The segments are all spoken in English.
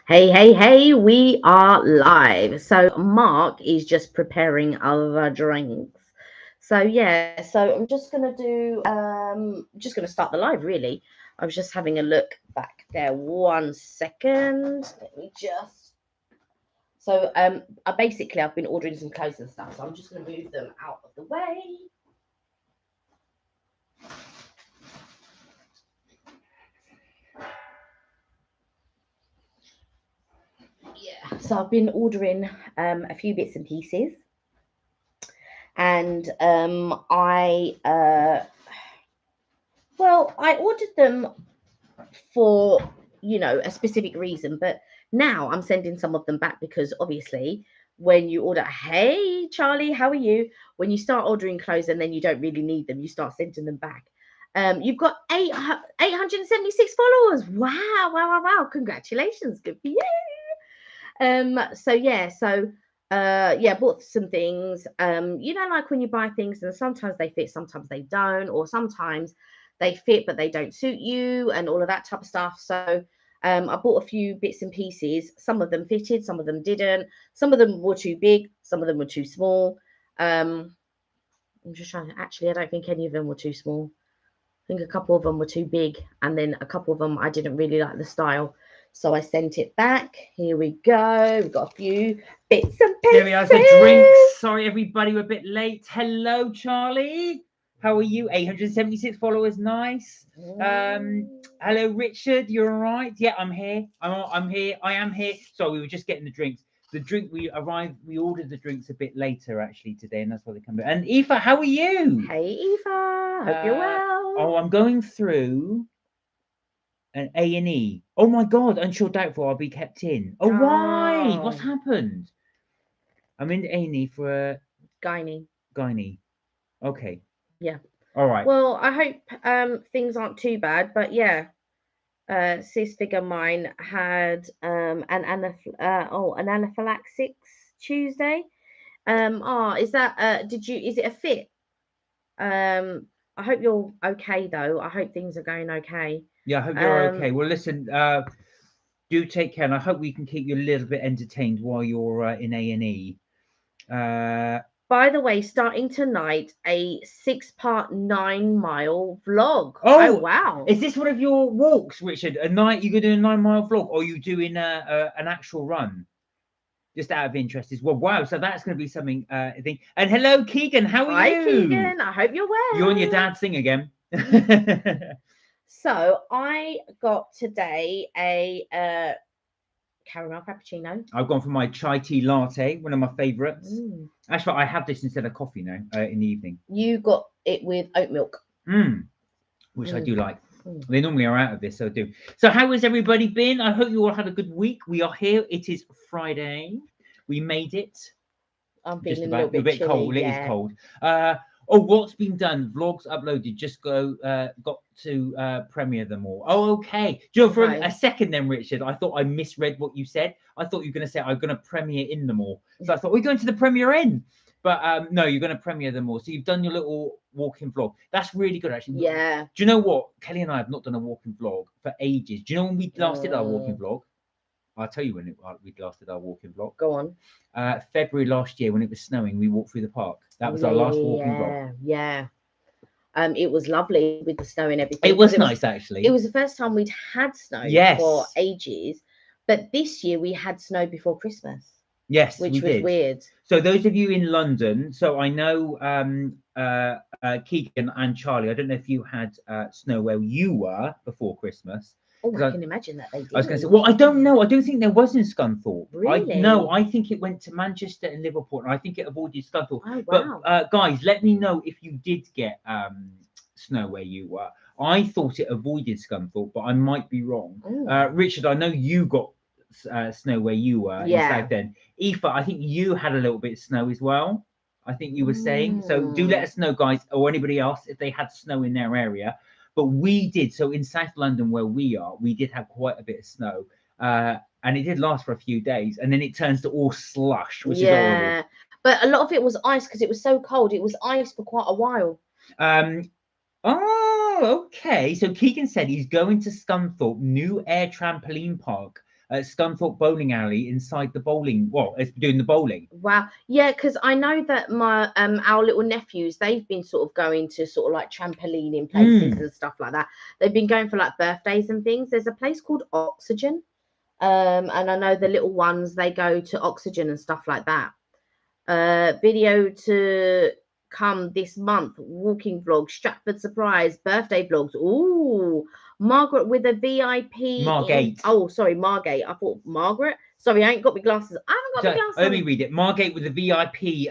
Hey, hey, hey, we are live. So Mark is just preparing other drinks. So I'm just gonna just gonna start the live really. I was just having a look back there 1 second. Let me just basically I've been ordering some clothes and stuff, so I'm just gonna move them out of the way. Yeah. So I've been ordering a few bits and pieces. And I ordered them for a specific reason, but now I'm sending some of them back because obviously when you order, hey Charlie, how are you? When you start ordering clothes and then you don't really need them, you start sending them back. You've got 876 followers. Wow, wow, wow, wow. Congratulations. Good for you. Bought some things. Like when you buy things and sometimes they fit, sometimes they don't, or sometimes they fit but they don't suit you and all of that type of stuff. So I bought a few bits and pieces. Some of them fitted, some of them didn't. Some of them were too big, some of them were too small. I'm just trying to actually, I don't think any of them were too small. I think a couple of them were too big, and then a couple of them I didn't really like the style. So I sent it back. Here we go. We've got a few bits and There we are. The pieces. drinks. Sorry, everybody, we're a bit late. Hello, Charlie. How are you? 876 followers. Nice. Hello, Richard. You're all right? Yeah, I'm here. I'm here. I am here. So we were just getting the drinks. The drink we arrived. We ordered the drinks a bit later actually today, and that's why they come. And Aoife, how are you? Hey Eva, hope you're well. Oh, I'm going through an A&E. Oh my God, unsure doubtful I'll be kept in. Oh, why? What's Oh, happened? I'm in A&E for a gynae. gynae. Okay. Yeah. All right. Well, I hope things aren't too bad, but yeah. Sis figure mine had an anaphylaxis Tuesday. Is that is it a fit? I hope you're okay though. I hope things are going okay. Yeah, I hope you're okay. Um, Well, listen, do take care, and I hope we can keep you a little bit entertained while you're in A&E. Uh, by the way, starting tonight, a 6-part 9-mile vlog. Oh oh, wow. is this one of your walks, Richard? A night you could do a 9 mile vlog, or are you doing an actual run? Just out of interest as well. Wow, so that's going to be something. I think. And hello, Keegan. How are Hi you? Keegan, I hope you're You and your well. dad thing again? So I got today a caramel frappuccino. I've gone for my chai tea latte, one of my favourites. Mm. Actually, I have this instead of coffee now in the evening. You got it with oat milk. Which I Mm. do like. Mm. They normally are out of this, so I do. So, how has everybody been? I hope you all had a good week. We are here. It is Friday. We made it. I'm Just feeling a little about. A bit bit chilly. cold. It is Yeah. cold. Oh, what's been done? Vlogs uploaded. Just got to premiere them all. Oh, okay. Do you know, for a Okay. second then, Richard, I thought I misread what you said. I thought you were going to say I'm going to premiere in them all. So I thought we're going to the premiere in. But no, you're going to premiere them all. So you've done your little walking vlog. That's really good, actually. Yeah. Do you know what? Kelly and I have not done a walking vlog for ages. Do you know when we last did our walking Mm. vlog? I'll tell you when we last did our walking vlog. Go on. February last year when it was snowing, we walked through the park. That was Yeah, our yeah, last walking vlog. yeah, yeah. It was lovely with the snow and everything It because was nice, actually. it was the first time we'd had snow for Yes. ages, but this year we had snow before Christmas, Yes, we which was did. weird. So those of you in London, so I know Keegan and Charlie. I don't know if you had snow where you were before Christmas. Oh, I Because can imagine that they I was going to say, did. well, I don't know. I don't think there was in Scunthorpe. No, Really? I think it went to Manchester and Liverpool, and I think it avoided Scunthorpe. Oh, But wow. guys, let me know if you did get snow where you were. I thought it avoided Scunthorpe, but I might be wrong. Mm. Richard, I know you got snow where you were in Yeah. Southend. Aoife, I think you had a little bit of snow as well. I think you were saying. So do let Mm. us know, guys, or anybody else, if they had snow in their area. But we did. So in South London, where we are, we did have quite a bit of snow. And it did last for a few days. And then it turns to all slush, which is horrible. Yeah. But a lot of it was ice because it was so cold. It was ice for quite a while. Um, oh, okay. So Keegan said he's going to Scunthorpe New Air Trampoline Park at Scunthorpe Bowling Alley inside the bowling. Well, it's doing the bowling. Wow. Yeah, because I know that my our little nephews, they've been sort of going to sort of like trampolining places and stuff like that. They've been going for like birthdays and things. There's a place called Oxygen. And I know the little ones, they go to Oxygen and stuff like that. Video to come this month, walking vlog, Stratford surprise, birthday vlogs. Ooh, Margaret with a VIP. Margate. Oh, sorry, Margate. I thought Margaret. Sorry, I ain't got my glasses. I haven't got my glasses. Let me read it. Margate with a VIP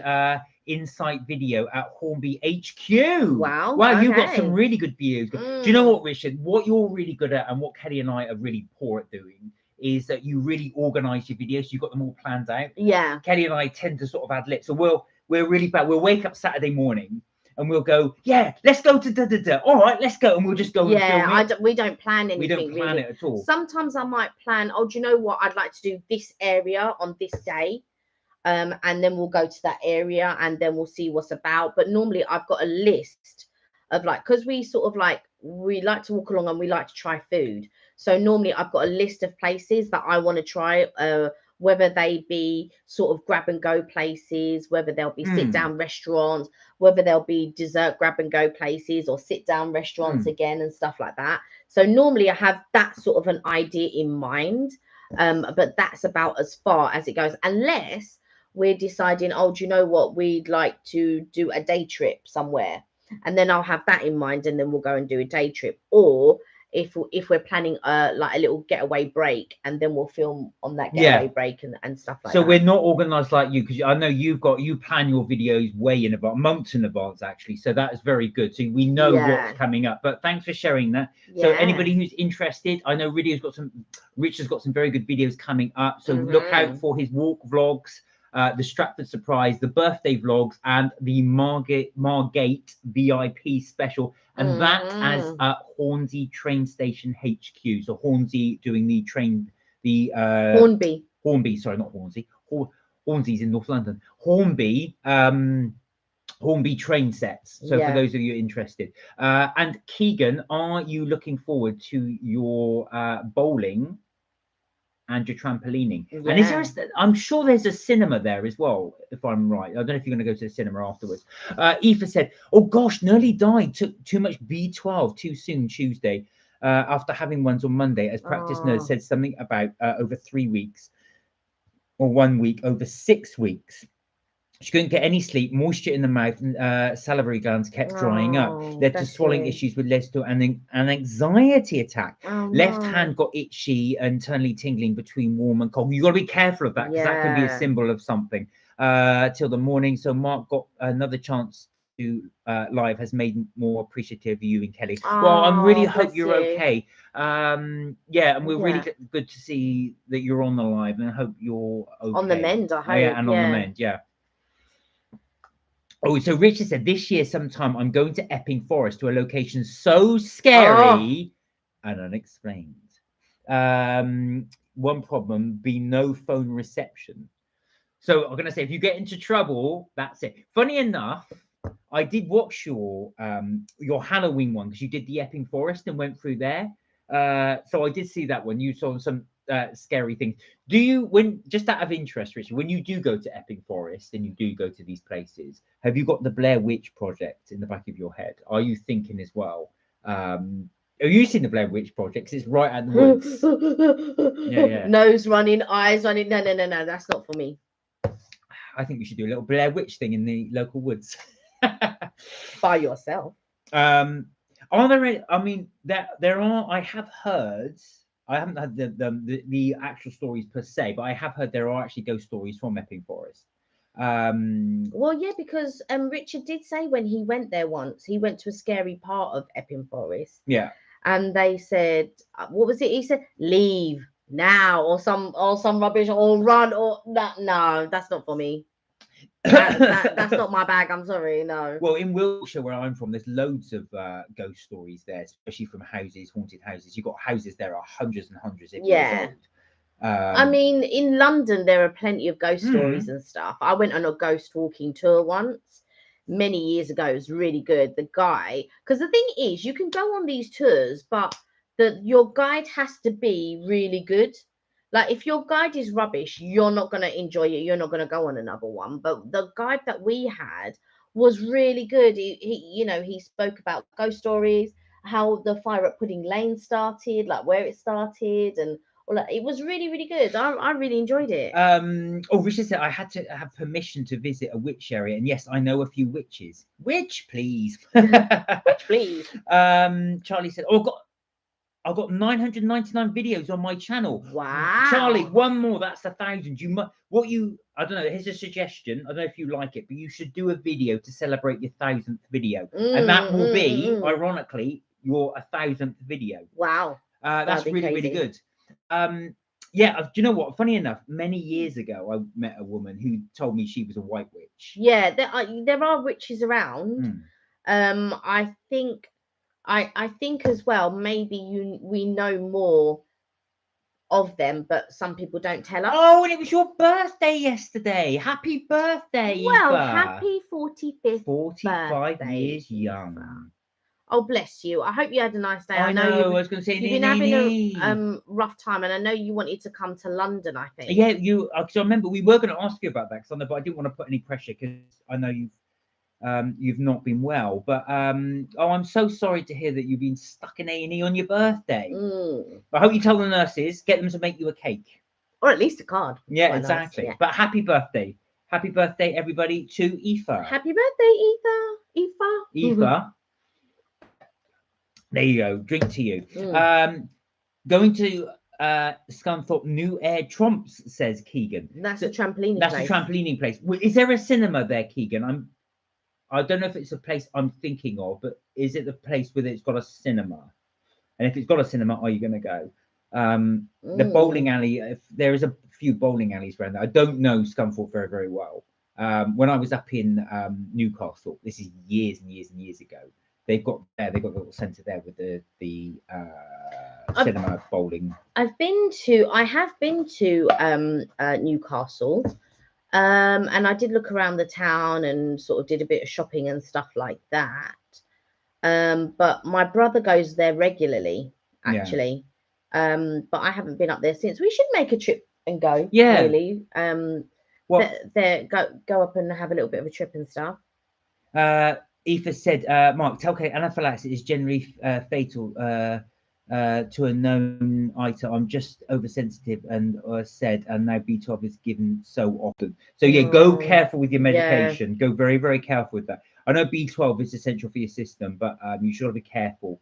insight video at Hornby HQ. Wow. Wow, you've got okay. some really good videos. Do you know what, Richard? What you're really good at and what Kelly and I are really poor at doing is that you really organise your videos. You've got them all planned out. Yeah. Kelly and I tend to sort of ad lib. So we're really bad. We'll wake up Saturday morning and we'll go, yeah, let's go to da-da-da. All right, let's go. And we'll just go and film it. We don't plan anything. We don't plan really. it at all. Sometimes I might plan, oh, do you know what? I'd like to do this area on this day. And then we'll go to that area and then we'll see what's about. But normally I've got a list of like, because we sort of like, we like to walk along and we like to try food. So normally I've got a list of places that I want to try, whether they be sort of grab and go places, whether they'll be sit down restaurants, whether they'll be dessert grab and go places or sit down restaurants again and stuff like that. So normally I have that sort of an idea in mind, but that's about as far as it goes, unless we're deciding, oh, do you know what, we'd like to do a day trip somewhere, and then I'll have that in mind and then we'll go and do a day trip. Or if we're planning like a little getaway break, and then we'll film on that getaway break and stuff like that. So we're not organized like you, because I know you plan your videos way in advance, months in advance actually. So that is very good. So we know what's coming up. But thanks for sharing that. So anybody who's interested, I know Richard's got some very good videos coming up. So look out for his walk vlogs, the Stratford surprise, the birthday vlogs, and the Margate VIP special. And that as at Hornsey train station HQ. So Hornsey doing the train, Hornby, sorry, not Hornsey. Hornsey's in North London. Hornby train sets. So for those of you interested. And Keegan, are you looking forward to your bowling and your trampolining? And is there I'm sure there's a cinema there as well, if I'm right. I don't know if you're going to go to the cinema afterwards. Aoife said, oh gosh, nearly died, took too much B12 too soon Tuesday after having ones on Monday, as practice nurse said something about over 3 weeks or 1 week over 6 weeks. She couldn't get any sleep, moisture in the mouth, and salivary glands kept drying up. Led to swallowing issues, which led to an anxiety attack. Left hand got itchy, internally tingling between warm and cold. You've got to be careful of that, because that can be a symbol of something. Till the morning. So Mark got another chance to live, has made more appreciative of you and Kelly. Well, I really hope you're okay. And we're really good to see that you're on the live, and I hope you're okay. On the mend, I hope. And on the mend, Oh, so Richard said, this year sometime I'm going to Epping Forest, to a location so scary and unexplained. One problem, be no phone reception. So I'm going to say, if you get into trouble, that's it. Funny enough, I did watch your Halloween one, because you did the Epping Forest and went through there. So I did see that one. You saw some scary things. Do you, just out of interest, Richard, when you do go to Epping Forest and you do go to these places, have you got the Blair Witch Project in the back of your head? Are you thinking as well? Have you seen the Blair Witch Project? 'Cause it's right at the woods. Nose running, eyes running. No, that's not for me. I think we should do a little Blair Witch thing in the local woods. By yourself. Are there any, I mean, there are, I have heard, I haven't had the actual stories per se, but I have heard there are actually ghost stories from Epping Forest. Well, yeah, because Richard did say when he went there once, he went to a scary part of Epping Forest. Yeah. And they said, what was it? He said, leave now, or some rubbish, or run, or that. No, that's not for me. That's not my bag. I'm sorry, no. Well, in Wiltshire, where I'm from, there's loads of ghost stories there, especially from houses, haunted houses. You've got houses there are hundreds and hundreds of years old. I mean, in London, there are plenty of ghost stories and stuff. I went on a ghost walking tour once many years ago. It was really good. The guy, because the thing is, you can go on these tours, but your guide has to be really good, Like, if your guide is rubbish, you're not going to enjoy it. You're not going to go on another one. But the guide that we had was really good. He spoke about ghost stories, how the fire at Pudding Lane started, like where it started, and all that. It was really, really good. I really enjoyed it. Richard said I had to have permission to visit a witch area, and yes, I know a few witches. Witch, please. Which, please. Charlie said, "Oh, I've got 999 videos on my channel." Wow. Charlie, one more, that's 1,000. I don't know, here's a suggestion. I don't know if you like it, but you should do a video to celebrate your 1,000th video. And that will be, ironically, your 1,000th video. Wow. That's really, really good. Yeah, do you know what? Funny enough, many years ago, I met a woman who told me she was a white witch. Yeah, there are witches around. I think as well, maybe we know more of them, but some people don't tell us. Oh, and it was your birthday yesterday. Happy birthday, well, Eva. happy 45th 45 birthday, years young. Eva. Oh, bless you. I hope you had a nice day. I know. I was going to say you've been having a rough time, and I know you wanted to come to London, I think. Yeah, because I remember we were going to ask you about that, but I didn't want to put any pressure because I know you've not been well. But I'm so sorry to hear that you've been stuck in A&E on your birthday. I hope you tell the nurses, get them to make you a cake. Or at least a card. Yeah, exactly. Nice, yeah. But happy birthday. Happy birthday, everybody, to Aoife. Happy birthday, Aoife. Aoife. There you go. Drink to you. Going to Scunthorpe New Air Trumps, says Keegan. That's a trampolining place. That's a trampolining place. Is there a cinema there, Keegan? I don't know if it's a place I'm thinking of, but is it the place where it's got a cinema? And if it's got a cinema, are you going to go? The bowling alley, if there is a few bowling alleys around there. I don't know Scunthorpe very, very well. When I was up in Newcastle, this is years and years and years ago, they've got a little centre there with the cinema bowling. I have been to Newcastle, and I did look around the town and sort of did a bit of shopping and stuff like that. But my brother goes there regularly, actually. Yeah. But I haven't been up there since. We should make a trip and go. Yeah. Really. Go up and have a little bit of a trip and stuff. Aoife said, Mark, tell Kate anaphylaxis is generally fatal to a known item. I'm just oversensitive and said, and now B12 is given so often. So yeah, go careful with your medication. Yeah. Go very, very careful with that. I know B12 is essential for your system, but you should be careful.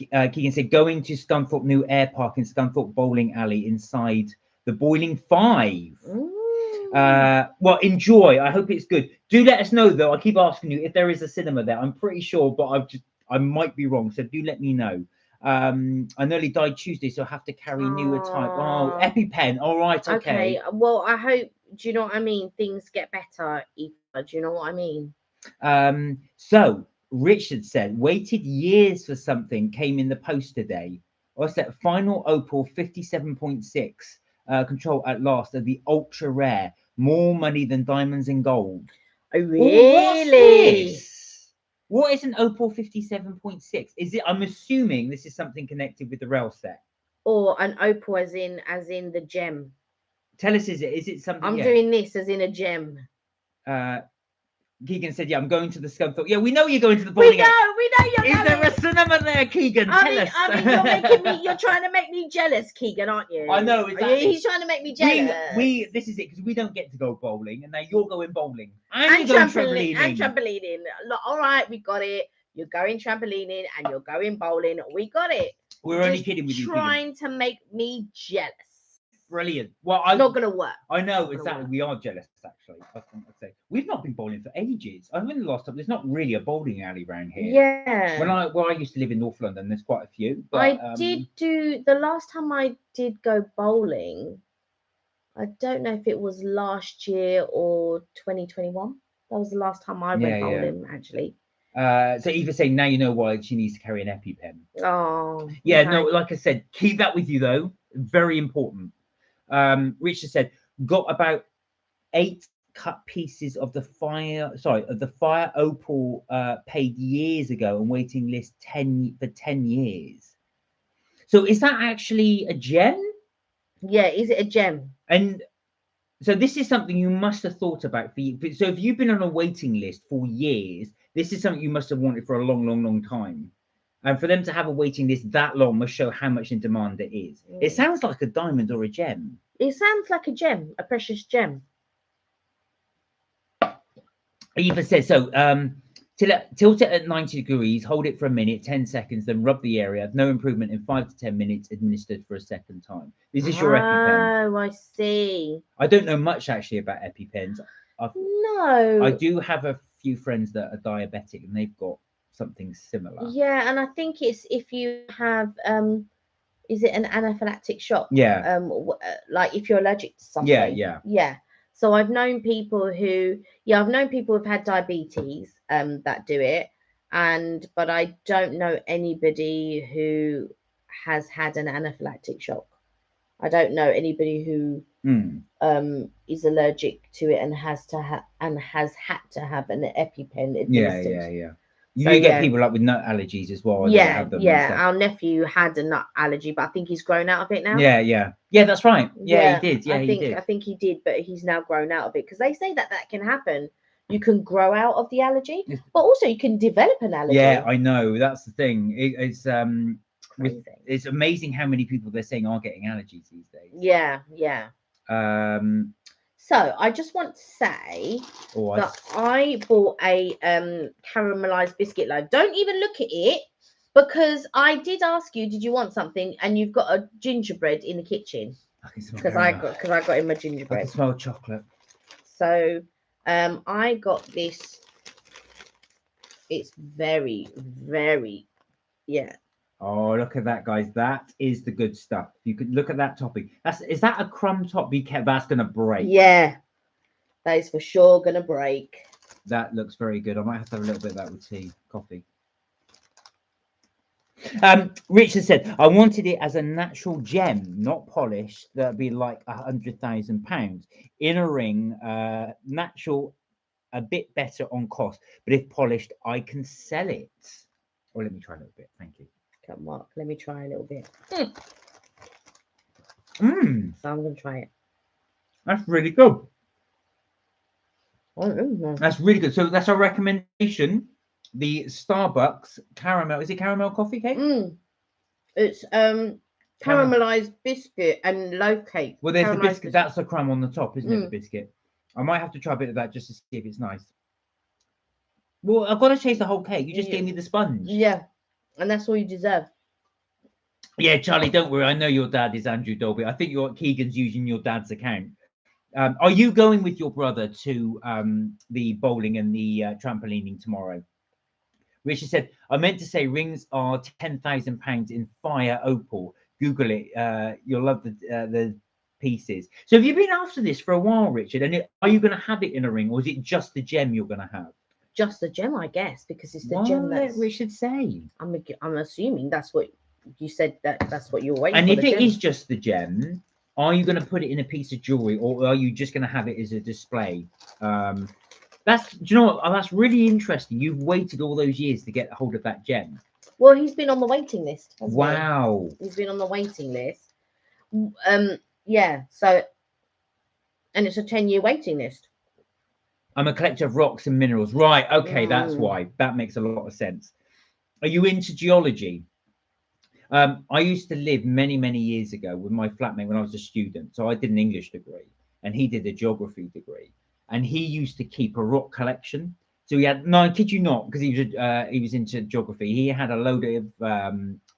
Keegan said, going to Scunthorpe New Air Park in Scunthorpe Bowling Alley inside the Boiling 5. Well, enjoy. I hope it's good. Do let us know, though. I keep asking you if there is a cinema there. I'm pretty sure, but I might be wrong. So do let me know. I nearly died Tuesday, so I have to carry newer type. Oh, EpiPen. All right. Okay. Well, I hope. Do you know what I mean? Things get better, Eva. Do you know what I mean? So Richard said, waited years for something, came in the post today. What's that? Final Opal 57.6 control at last of the ultra rare. More money than diamonds and gold. Oh, really? What is an Opal 57.6? Is it? I'm assuming this is something connected with the rail set. Or an opal as in the gem. Tell us, is it something? I'm doing this as in a gem. Keegan said, yeah, I'm going to the Scunthorpe. Yeah, we know you're going to the bowling. We know you're going. Is there a cinema there, Keegan? Tell us. You're trying to make me jealous, Keegan, aren't you? I know, exactly. He's trying to make me jealous. This is it, because we don't get to go bowling, and now you're going bowling. And you're going trampolining. And trampolining. Look, all right, we got it. You're going trampolining, and you're going bowling. We got it. We're only kidding with you, trying to make me jealous. Brilliant. Well, it's not going to work. I know, exactly. We are jealous, actually. I'd say we've not been bowling for ages. I mean, the last time, there's not really a bowling alley around here. Yeah. When I used to live in North London, there's quite a few. But, I did do the last time I did go bowling. I don't know if it was last year or 2021. That was the last time I went bowling, actually. So Eva saying now you know why she needs to carry an EpiPen. Oh. Yeah, okay. No, like I said, keep that with you though. Very important. Richard said, got about 8 cut pieces of the fire opal paid years ago and waiting list 10 years. So is that actually a gem? Yeah, is it a gem? And so this is something you must have thought about for you. So if you've been on a waiting list for years, this is something you must have wanted for a long, long, long time. And for them to have a waiting list that long must show how much in demand it is. It sounds like a diamond or a gem. It sounds like a gem, a precious gem. It even says so. Tilt it at 90 degrees, hold it for a minute, 10 seconds, then rub the area. No improvement in 5 to 10 minutes, administered for a second time. Is this your EpiPen? Oh, I see. I don't know much actually about EpiPens. No. I do have a few friends that are diabetic and they've got something similar. Yeah, and I think it's if you have is it an anaphylactic shock? Yeah. Like if you're allergic to something. Yeah. So I've known people who've had diabetes that do it, but I don't know anybody who has had an anaphylactic shock. I don't know anybody who is allergic to it and has had to have an EpiPen administered. Yeah. You get people like with nut allergies as well. Yeah. Our nephew had a nut allergy, but I think he's grown out of it now. Yeah, that's right. Yeah, he did. I think he did, but he's now grown out of it because they say that can happen. You can grow out of the allergy, but also you can develop an allergy. Yeah, I know. That's the thing. It's amazing how many people they're saying are getting allergies these days. Yeah. So I just want to say that I bought a caramelized biscuit loaf. Don't even look at it because I did ask you, did you want something? And you've got a gingerbread in the kitchen because I got him a gingerbread. I can smell chocolate. So I got this. It's very, very, yeah. Oh, look at that, guys. That is the good stuff. You could look at that topping. Is that a crumb top? That's gonna break. Yeah, that is for sure gonna break. That looks very good. I might have to have a little bit of that with tea, coffee. Richard said, I wanted it as a natural gem, not polished. That'd be like £100,000 in a ring. Natural, a bit better on cost, but if polished, I can sell it. Or let me try a little bit. Thank you. Come on, let me try a little bit. So I'm gonna try it. That's really good. Mm-hmm. That's really good. So that's our recommendation. The Starbucks caramel. Is it caramel coffee cake? It's caramelized biscuit and loaf cake. Well, there's the biscuit. That's the crumb on the top, isn't it? The biscuit. I might have to try a bit of that just to see if it's nice. Well, I've got to taste the whole cake. You just gave me the sponge. Yeah, and that's all you deserve. Yeah, Charlie, don't worry. I know your dad is Andrew Dolby. I think Keegan's using your dad's account. Are you going with your brother to the bowling and the trampolining tomorrow? Richard said, I meant to say rings are £10,000 in fire opal. Google it. You'll love the pieces. So have you been after this for a while, Richard? And are you going to have it in a ring, or is it just the gem you're going to have? Just the gem, I guess, because it's the gem that Richard say. I'm assuming that's what you said. That's what you're waiting for. And if it is just the gem, are you going to put it in a piece of jewelry, or are you just going to have it as a display? Do you know what? That's really interesting. You've waited all those years to get hold of that gem. Well, he's been on the waiting list. Wow. He's been on the waiting list. Yeah. So, and it's a 10-year waiting list. I'm a collector of rocks and minerals. Right. Okay. That's why. That makes a lot of sense. Are you into geology? I used to live many, many years ago with my flatmate when I was a student. So I did an English degree and he did a geography degree. And he used to keep a rock collection. So he had, no, I kid you not, because he was into geography. He had a load of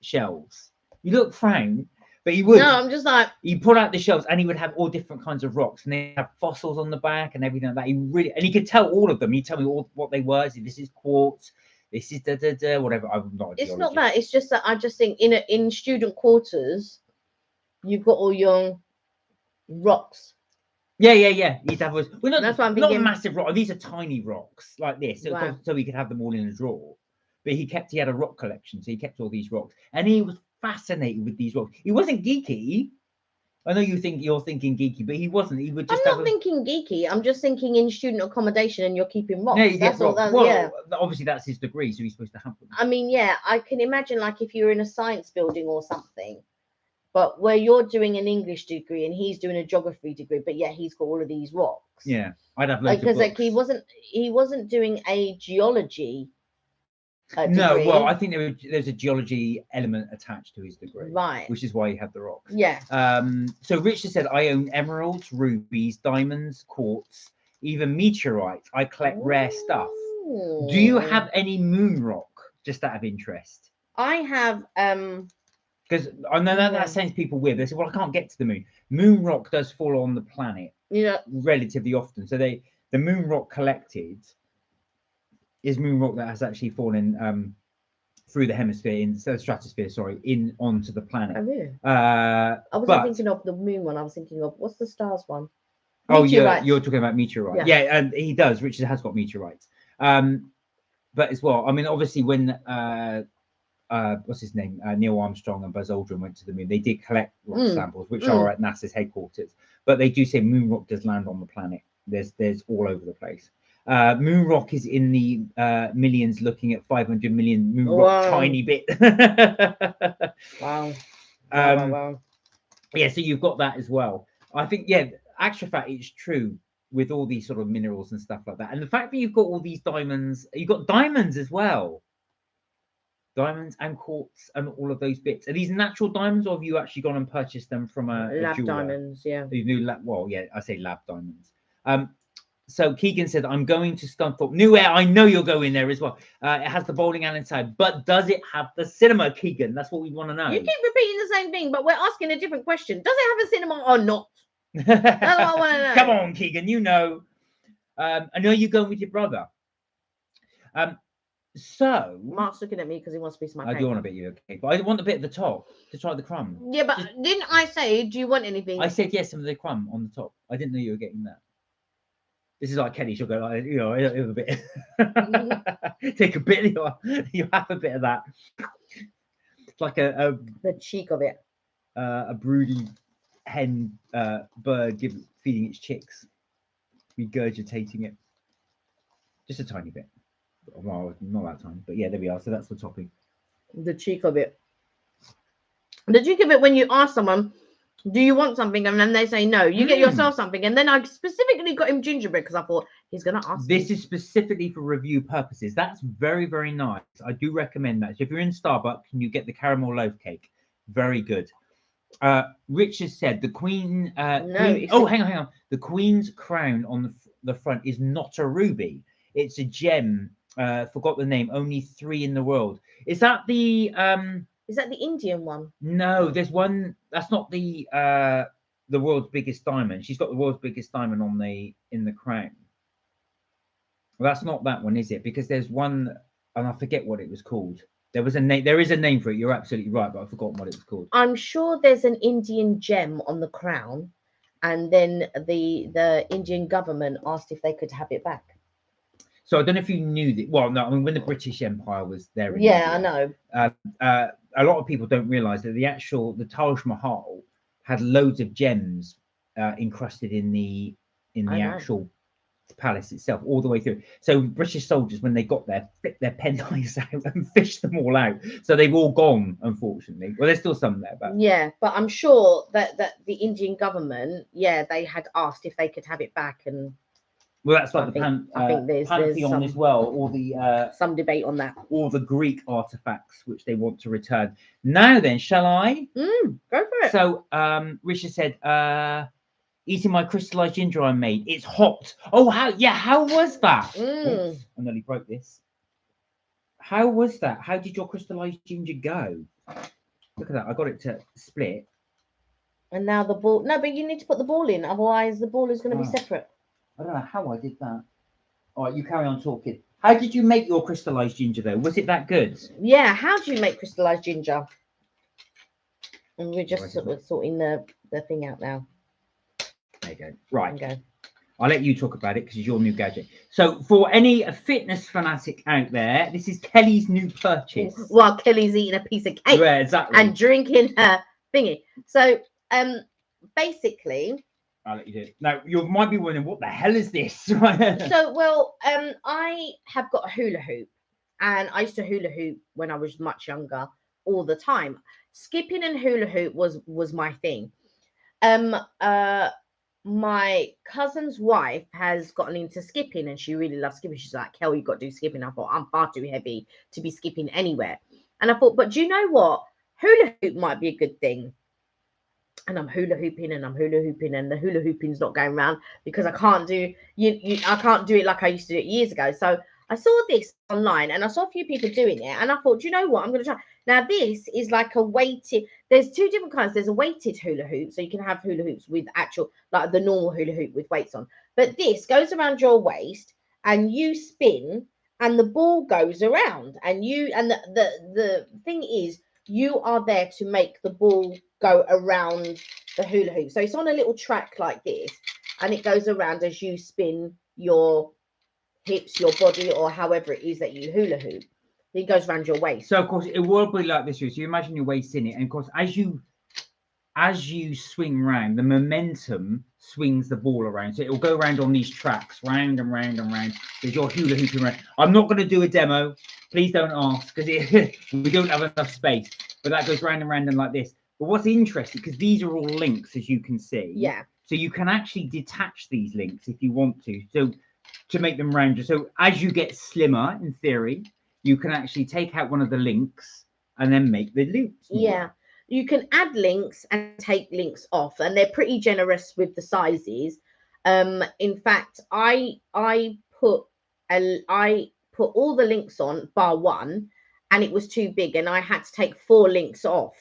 shelves. You look frown, but he would. No, I'm just like. He pull out the shelves and he would have all different kinds of rocks, and they have fossils on the back and everything like that. And he could tell all of them. He'd tell me what they were. So this is quartz. This is whatever. I'm not a geologist. It's not that. It's just that I just think in student quarters, you've got all your rocks. Yeah. He'd have that's what I'm thinking. Not massive rock. These are tiny rocks like this, wow. So he could have them all in a drawer. But he had a rock collection, so he kept all these rocks, and he was fascinated with these rocks. He wasn't geeky. I know you're thinking geeky, but he wasn't. He would just. I'm not thinking geeky. I'm just thinking in student accommodation, and you're keeping rocks. Yeah, you get rocks. Well, yeah. Obviously that's his degree, so he's supposed to have them. I mean, yeah, I can imagine like if you're in a science building or something. But where you're doing an English degree and he's doing a geography degree, but yeah, he's got all of these rocks. Yeah, I'd have loads of Because books. he wasn't doing a geology No, degree. well, I think there's a geology element attached to his degree, Right. which is why he had the rocks. Yeah. So Richard said, I own emeralds, rubies, diamonds, quartz, even meteorites. I collect rare stuff. Do you have any moon rock, just out of interest? I have Because I know that sounds people weird. They say, well, I can't get to the moon. Moon rock does fall on the planet relatively often. So the moon rock collected is moon rock that has actually fallen through the stratosphere, in onto the planet. Oh, really? I wasn't thinking of the moon one. I was thinking of, what's the stars one? Oh, yeah, you're talking about meteorites. Yeah, and he does. Richard has got meteorites. But as well, I mean, obviously, when what's his name, Neil Armstrong and Buzz Aldrin went to the moon, they did collect rock samples, which are at NASA's headquarters. But they do say moon rock does land on the planet. There's all over the place. Moon rock is in the millions, looking at 500 million moon rock, tiny bit. Wow. Wow. Yeah, so you've got that as well. I think, actual fact, it's true with all these sort of minerals and stuff like that. And the fact that you've got all these diamonds, you've got diamonds as well. Diamonds and quartz and all of those bits. Are these natural diamonds, or have you actually gone and purchased them from a lab jeweler? Diamonds? Yeah. You knew I say lab diamonds. So Keegan said, I'm going to Scunthorpe. New Air, I know you're going there as well. It has the bowling alley inside, but does it have the cinema, Keegan? That's what we want to know. You keep repeating the same thing, but we're asking a different question. Does it have a cinema or not? That's what I want to know. Come on, Keegan, you know. I know you're going with your brother. So Mark's looking at me because he wants a piece of my cake. I do want a bit of your cake, but I want a bit at the top to try the crumb. Yeah, but didn't I say, do you want anything? I said yes, some of the crumb on the top. I didn't know you were getting that. This is like Kelly. She'll go like, a bit. Take a bit. You have a bit of that. It's like the cheek of it. A broody hen bird feeding its chicks, regurgitating it. Just a tiny bit. Well, not that tiny, but yeah, there we are. So that's the topping. The cheek of it. The cheek of it when you ask someone, do you want something? And then they say no. You get yourself something. And then I specifically got him gingerbread because I thought he's going to ask This is specifically for review purposes. That's very, very nice. I do recommend that. So if you're in Starbucks and you get the caramel loaf cake, very good. Richard said the Queen... hang on. The Queen's crown on the front is not a ruby. It's a gem. Forgot the name. Only 3 in the world. Is that the... Is that the Indian one? No, there's one. That's not the world's biggest diamond. She's got the world's biggest diamond in the crown. Well, that's not that one, is it? Because there's one, and I forget what it was called. There is a name for it. You're absolutely right, but I've forgotten what it was called. I'm sure there's an Indian gem on the crown, and then the Indian government asked if they could have it back. So I don't know if you knew that. Well, no, I mean, when the British Empire was there. Yeah, India, I know. A lot of people don't realise that the Taj Mahal had loads of gems encrusted in the actual palace itself, all the way through. So British soldiers, when they got there, flipped their penknives out and fished them all out. So they've all gone, unfortunately. Well, there's still some there, but yeah. But I'm sure that the Indian government, they had asked if they could have it back, and. Well, that's like I think there's Pantheon as well, or the some debate on that, or the Greek artifacts which they want to return. Now then, shall I? Go for it. So, Richard said, "Eating my crystallized ginger I made. It's hot. Oh, how was that? Oops, I nearly broke this. How was that? How did your crystallized ginger go? Look at that. I got it to split. And now the ball. No, but you need to put the ball in, otherwise the ball is going to be separate. I don't know how I did that. All right, you carry on talking. How did you make your crystallized ginger, though? Was it that good? Yeah, how do you make crystallized ginger? And we're just sorting the thing out now. There you go. Right. Okay. I'll let you talk about it because it's your new gadget. So for any fitness fanatic out there, this is Kelly's new purchase. While Kelly's eating a piece of cake. Yeah, exactly. And drinking her thingy. So, basically... I'll let you do it. Now, you might be wondering, what the hell is this? So, well, I have got a hula hoop, and I used to hula hoop when I was much younger, all the time. skipping and hula hoop was my thing. My cousin's wife has gotten into skipping and she really loves skipping. She's like, Kel, you got to do skipping. I thought, I'm far too heavy to be skipping anywhere. And I thought, but do you know what? Hula hoop might be a good thing. And I'm hula hooping and I'm hula hooping and the hula hooping's not going round because I can't do I can't do it like I used to do it years ago. So I saw this online and I saw a few people doing it and I thought, do you know what? I'm going to try. Now this is like a weighted. There's two different kinds. There's a weighted hula hoop, so you can have hula hoops with actual like the normal hula hoop with weights on. But this goes around your waist and you spin and the ball goes around and the thing is you are there to make the ball go around the hula hoop. So it's on a little track like this and it goes around as you spin your hips, your body, or however it is that you hula hoop. It goes around your waist. So of course it will be like this. So you imagine your waist in it, and of course as you swing round, the momentum swings the ball around. So it will go around on these tracks, round and round and round. There's your hula hooping around. I'm not going to do a demo. Please don't ask because we don't have enough space. But that goes round and round and like this. But what's interesting, because these are all links, as you can see. Yeah. So you can actually detach these links if you want to. So to make them rounder. So as you get slimmer, in theory, you can actually take out one of the links and then make the loops. Yeah. You can add links and take links off, and they're pretty generous with the sizes. In fact, I put all the links on bar one, and it was too big, and I had to take 4 links off.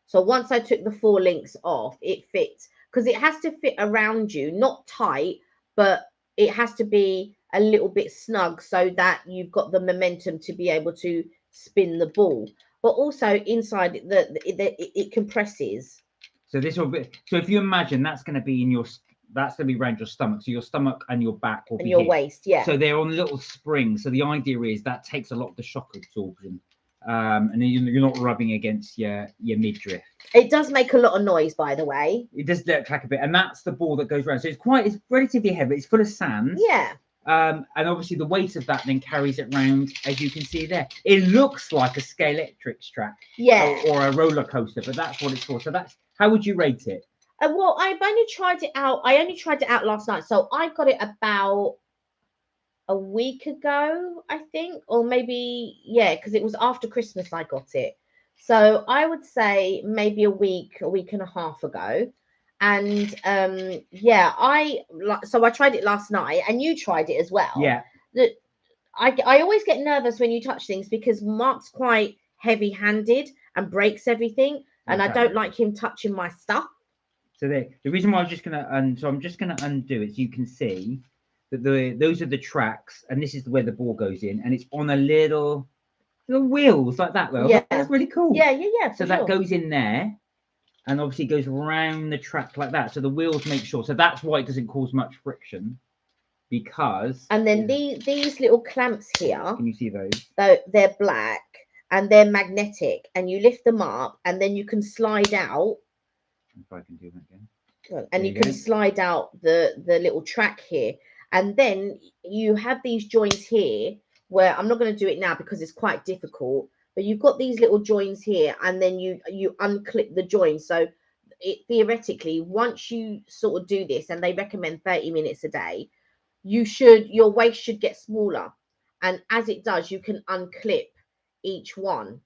So once I took the 4 links off, it fits because it has to fit around you, not tight, but it has to be a little bit snug so that you've got the momentum to be able to spin the ball. But also inside it compresses. So this will be. So if you imagine that's going to be in your, that's going to be around your stomach. So your stomach and your back will And be your here. waist, yeah. So they're on little springs. So the idea is that takes a lot of the shock absorption, and then you're not rubbing against your midriff. It does make a lot of noise, by the way. It does look like a bit, and that's the ball that goes around. So it's relatively heavy. It's full of sand. Yeah. And obviously the weight of that then carries it round, as you can see there. It looks like a Scalextric track, Yeah. or a roller coaster, but that's what it's for. So that's, how would you rate it? Well, I've only tried it out. I only tried it out last night, so I got it about a week ago, I think, or maybe because it was after Christmas I got it. So I would say maybe a week and a half ago. And so I tried it last night, and you tried it as well. Yeah. I always get nervous when you touch things because Mark's quite heavy-handed and breaks everything, and Okay. I don't like him touching my stuff. So the reason why I'm just gonna undo it, so you can see that those are the tracks, and this is where the ball goes in, and it's on a little wheels like that. Though, Yeah. that's really cool. Yeah. So that goes in there, and obviously goes around the track like that. So the wheels make sure. So that's why it doesn't cause much friction, because. And then these little clamps here. Can you see those? They're black and they're magnetic, and you lift them up, and then you can slide out. If I can do that again. And you can slide out the little track here, and then you have these joints here where I'm not going to do it now because it's quite difficult, but you've got these little joints here, and then you unclip the joints. So theoretically, once you sort of do this, and they recommend 30 minutes a day, your waist should get smaller, and as it does, you can unclip each one.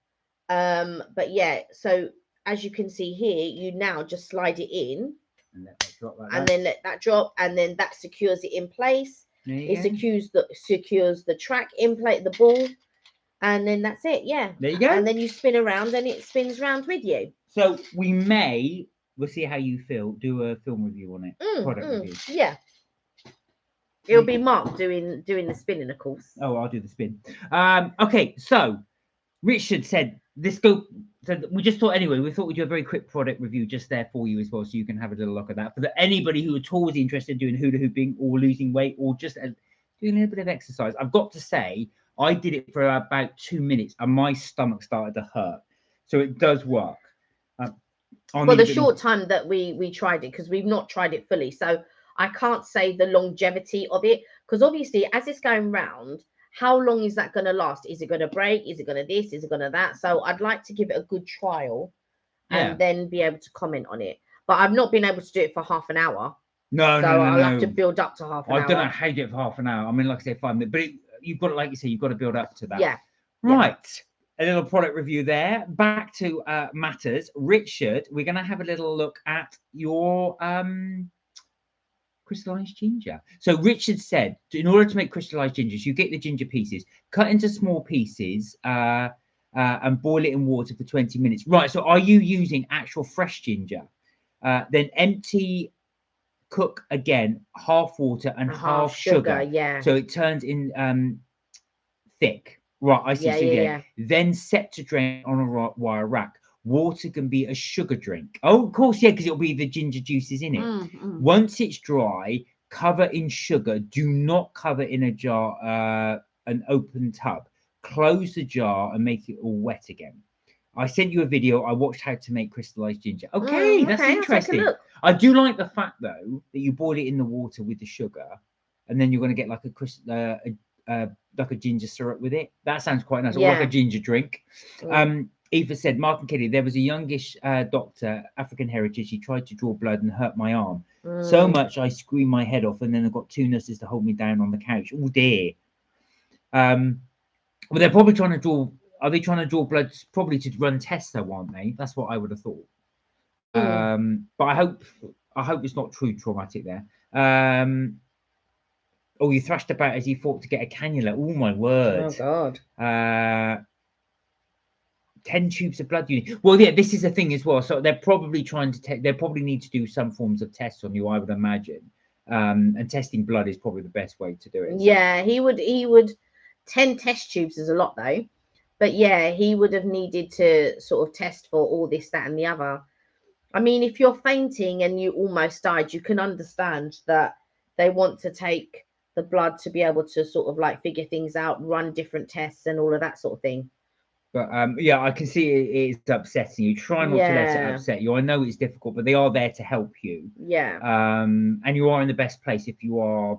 But yeah, so as you can see here, you now just slide it in and let that drop like and that. then let that drop, and then that secures it in place. It secures the track in place, the ball, and then that's it. Yeah, there you go. And then you spin around, and it spins around with you. So we'll see how you feel, do a film review on it, product review. Yeah, it'll be Mark doing the spinning, of course. Oh, I'll do the spin. Okay, so Richard said this go. So we just thought anyway. We thought we'd do a very quick product review just there for you as well, so you can have a little look at that. For anybody who at all is interested in doing hula hooping or losing weight or just doing a little bit of exercise, I've got to say I did it for about 2 minutes and my stomach started to hurt. So it does work. Well, the short time that we tried it, because we've not tried it fully, so I can't say the longevity of it, because obviously as it's going round, how long is that going to last? Is it going to break? Is it going to this? Is it going to that? So I'd like to give it a good trial and then be able to comment on it. But I've not been able to do it for half an hour. No, so no, I'll no. have to build up to half an hour. I don't know how you do it for half an hour. I mean, like I say, 5 minutes, but you've got to, like you say, you've got to build up to that. Yeah. Right. A little product review there. Back to matters. Richard, we're going to have a little look at your crystallized ginger. So Richard said, in order to make crystallized gingers, you get the ginger pieces, cut into small pieces, and boil it in water for 20 minutes. Right. So are you using actual fresh ginger? Then empty, cook again, half water and half sugar. Yeah. So it turns in thick. Right, I see. Yeah. Then set to drain on a wire rack. Water can be a sugar drink. Oh, of course, yeah, because it'll be the ginger juices in it. Once it's dry, cover in sugar. Do not cover in a jar, an open tub. Close the jar and make it all wet again. I sent you a video. I watched how to make crystallized ginger. Okay, that's interesting. I'll take a look. I do like the fact though that you boil it in the water with the sugar, and then you're going to get like like a ginger syrup with it. That sounds quite nice. Or like a ginger drink. Eva said, Mark and Kelly, there was a youngish doctor, African heritage. He tried to draw blood and hurt my arm so much I screamed my head off, and then I got 2 nurses to hold me down on the couch. Oh dear. Well, they're probably trying to draw. Are they trying to draw blood? Probably to run tests, though, aren't they? That's what I would have thought. But I hope it's not too traumatic there. Oh, you thrashed about as you fought to get a cannula. Oh my word! Oh God! 10 tubes of blood. Well, yeah, this is the thing as well. So they're probably trying to. They probably need to do some forms of tests on you, I would imagine. And testing blood is probably the best way to do it. Yeah, he would. 10 test tubes is a lot though. But yeah, he would have needed to sort of test for all this, that, and the other. I mean, if you're fainting and you almost died, you can understand that they want to take the blood to be able to sort of like figure things out, run different tests and all of that sort of thing. But yeah, I can see it is upsetting you. Try not to let it upset you. I know it's difficult, but they are there to help you. Yeah. And you are in the best place if you are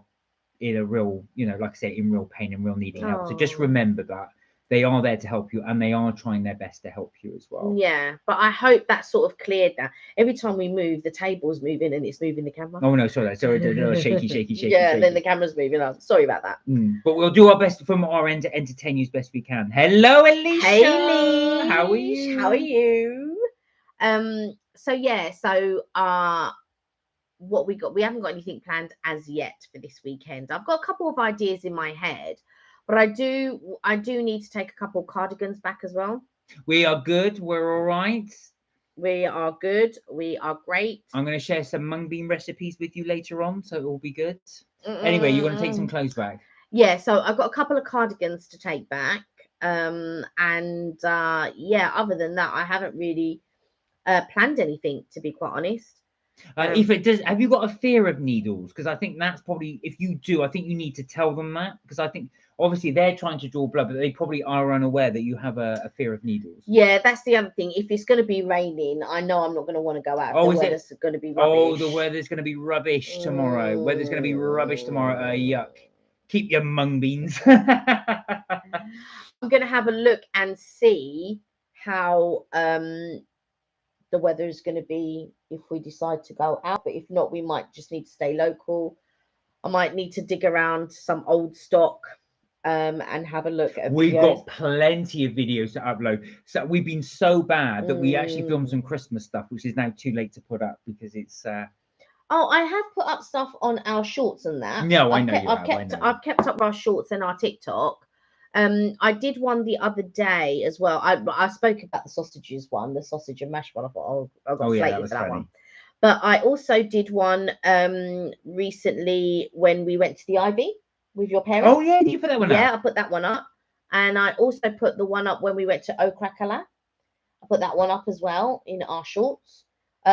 in a real, like I say, in real pain and real needing help. So just remember that they are there to help you, and they are trying their best to help you as well. Yeah, but I hope that sort of cleared that. Every time we move, the table's moving and it's moving the camera. Oh no, sorry, shaky. Yeah, then the camera's moving. Sorry about that. But we'll do our best from our end to entertain you as best we can. Hello, Alicia. Hey, Lee. How are you? How are you? So yeah, what we haven't got anything planned as yet for this weekend. I've got a couple of ideas in my head, but I do need to take a couple of cardigans back as well. We are good. We're all right. We are good. We are great. I'm going to share some mung bean recipes with you later on, so it will be good. Anyway, you're going to take some clothes back. Yeah, so I've got a couple of cardigans to take back. Yeah, other than that, I haven't really planned anything, to be quite honest. If it does, have you got a fear of needles? Because I think that's probably, if you do, I think you need to tell them that, because I think obviously they're trying to draw blood, but they probably are unaware that you have a fear of needles. Yeah, that's the other thing. If it's going to be raining, I know I'm not going to want to go out. The weather's going to be rubbish. Oh, the weather's going to be rubbish tomorrow. Weather's going to be rubbish tomorrow. Yuck. Keep your mung beans. I'm going to have a look and see how the weather is going to be if we decide to go out. But if not, we might just need to stay local. I might need to dig around some old stock and have a look at We've got plenty of videos to upload. So we've been so bad that we actually filmed some Christmas stuff, which is now too late to put up because it's Oh, I have put up stuff on our shorts and that. No, I know I've kept up our shorts and our TikTok. I did one the other day as well. I spoke about the sausages one, the sausage and mash one. I thought, I got slated for that one. But I also did one recently when we went to the Ivy with your parents. Oh yeah, did you put that one up? Yeah, I put that one up. And I also put the one up when we went to Okrakala. I put that one up as well in our shorts.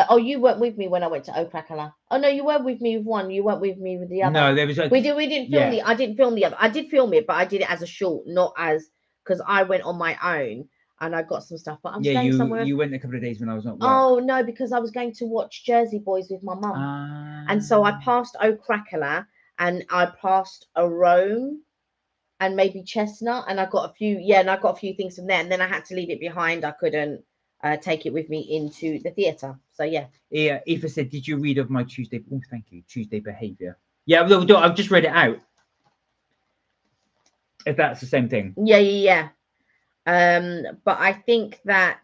Oh, you weren't with me when I went to Okrakala. Oh no, you were with me with one. You weren't with me with the other. No, there was. We didn't film the. I didn't film the other. I did film it, but I did it as a short, not as because I went on my own and I got some stuff. But I was going somewhere. You went a couple of days when I was not. Oh no, because I was going to watch Jersey Boys with my mum, and so I passed Okrakala and I passed a Rome and maybe Chestnut, and I got a few. Yeah, and I got a few things from there, and then I had to leave it behind. I couldn't take it with me into the theatre. So yeah. Yeah, Aoife said, "Did you read of my Tuesday?" Oh, thank you. Tuesday behaviour. Yeah, no, I've just read it out. If that's the same thing. Yeah. But I think that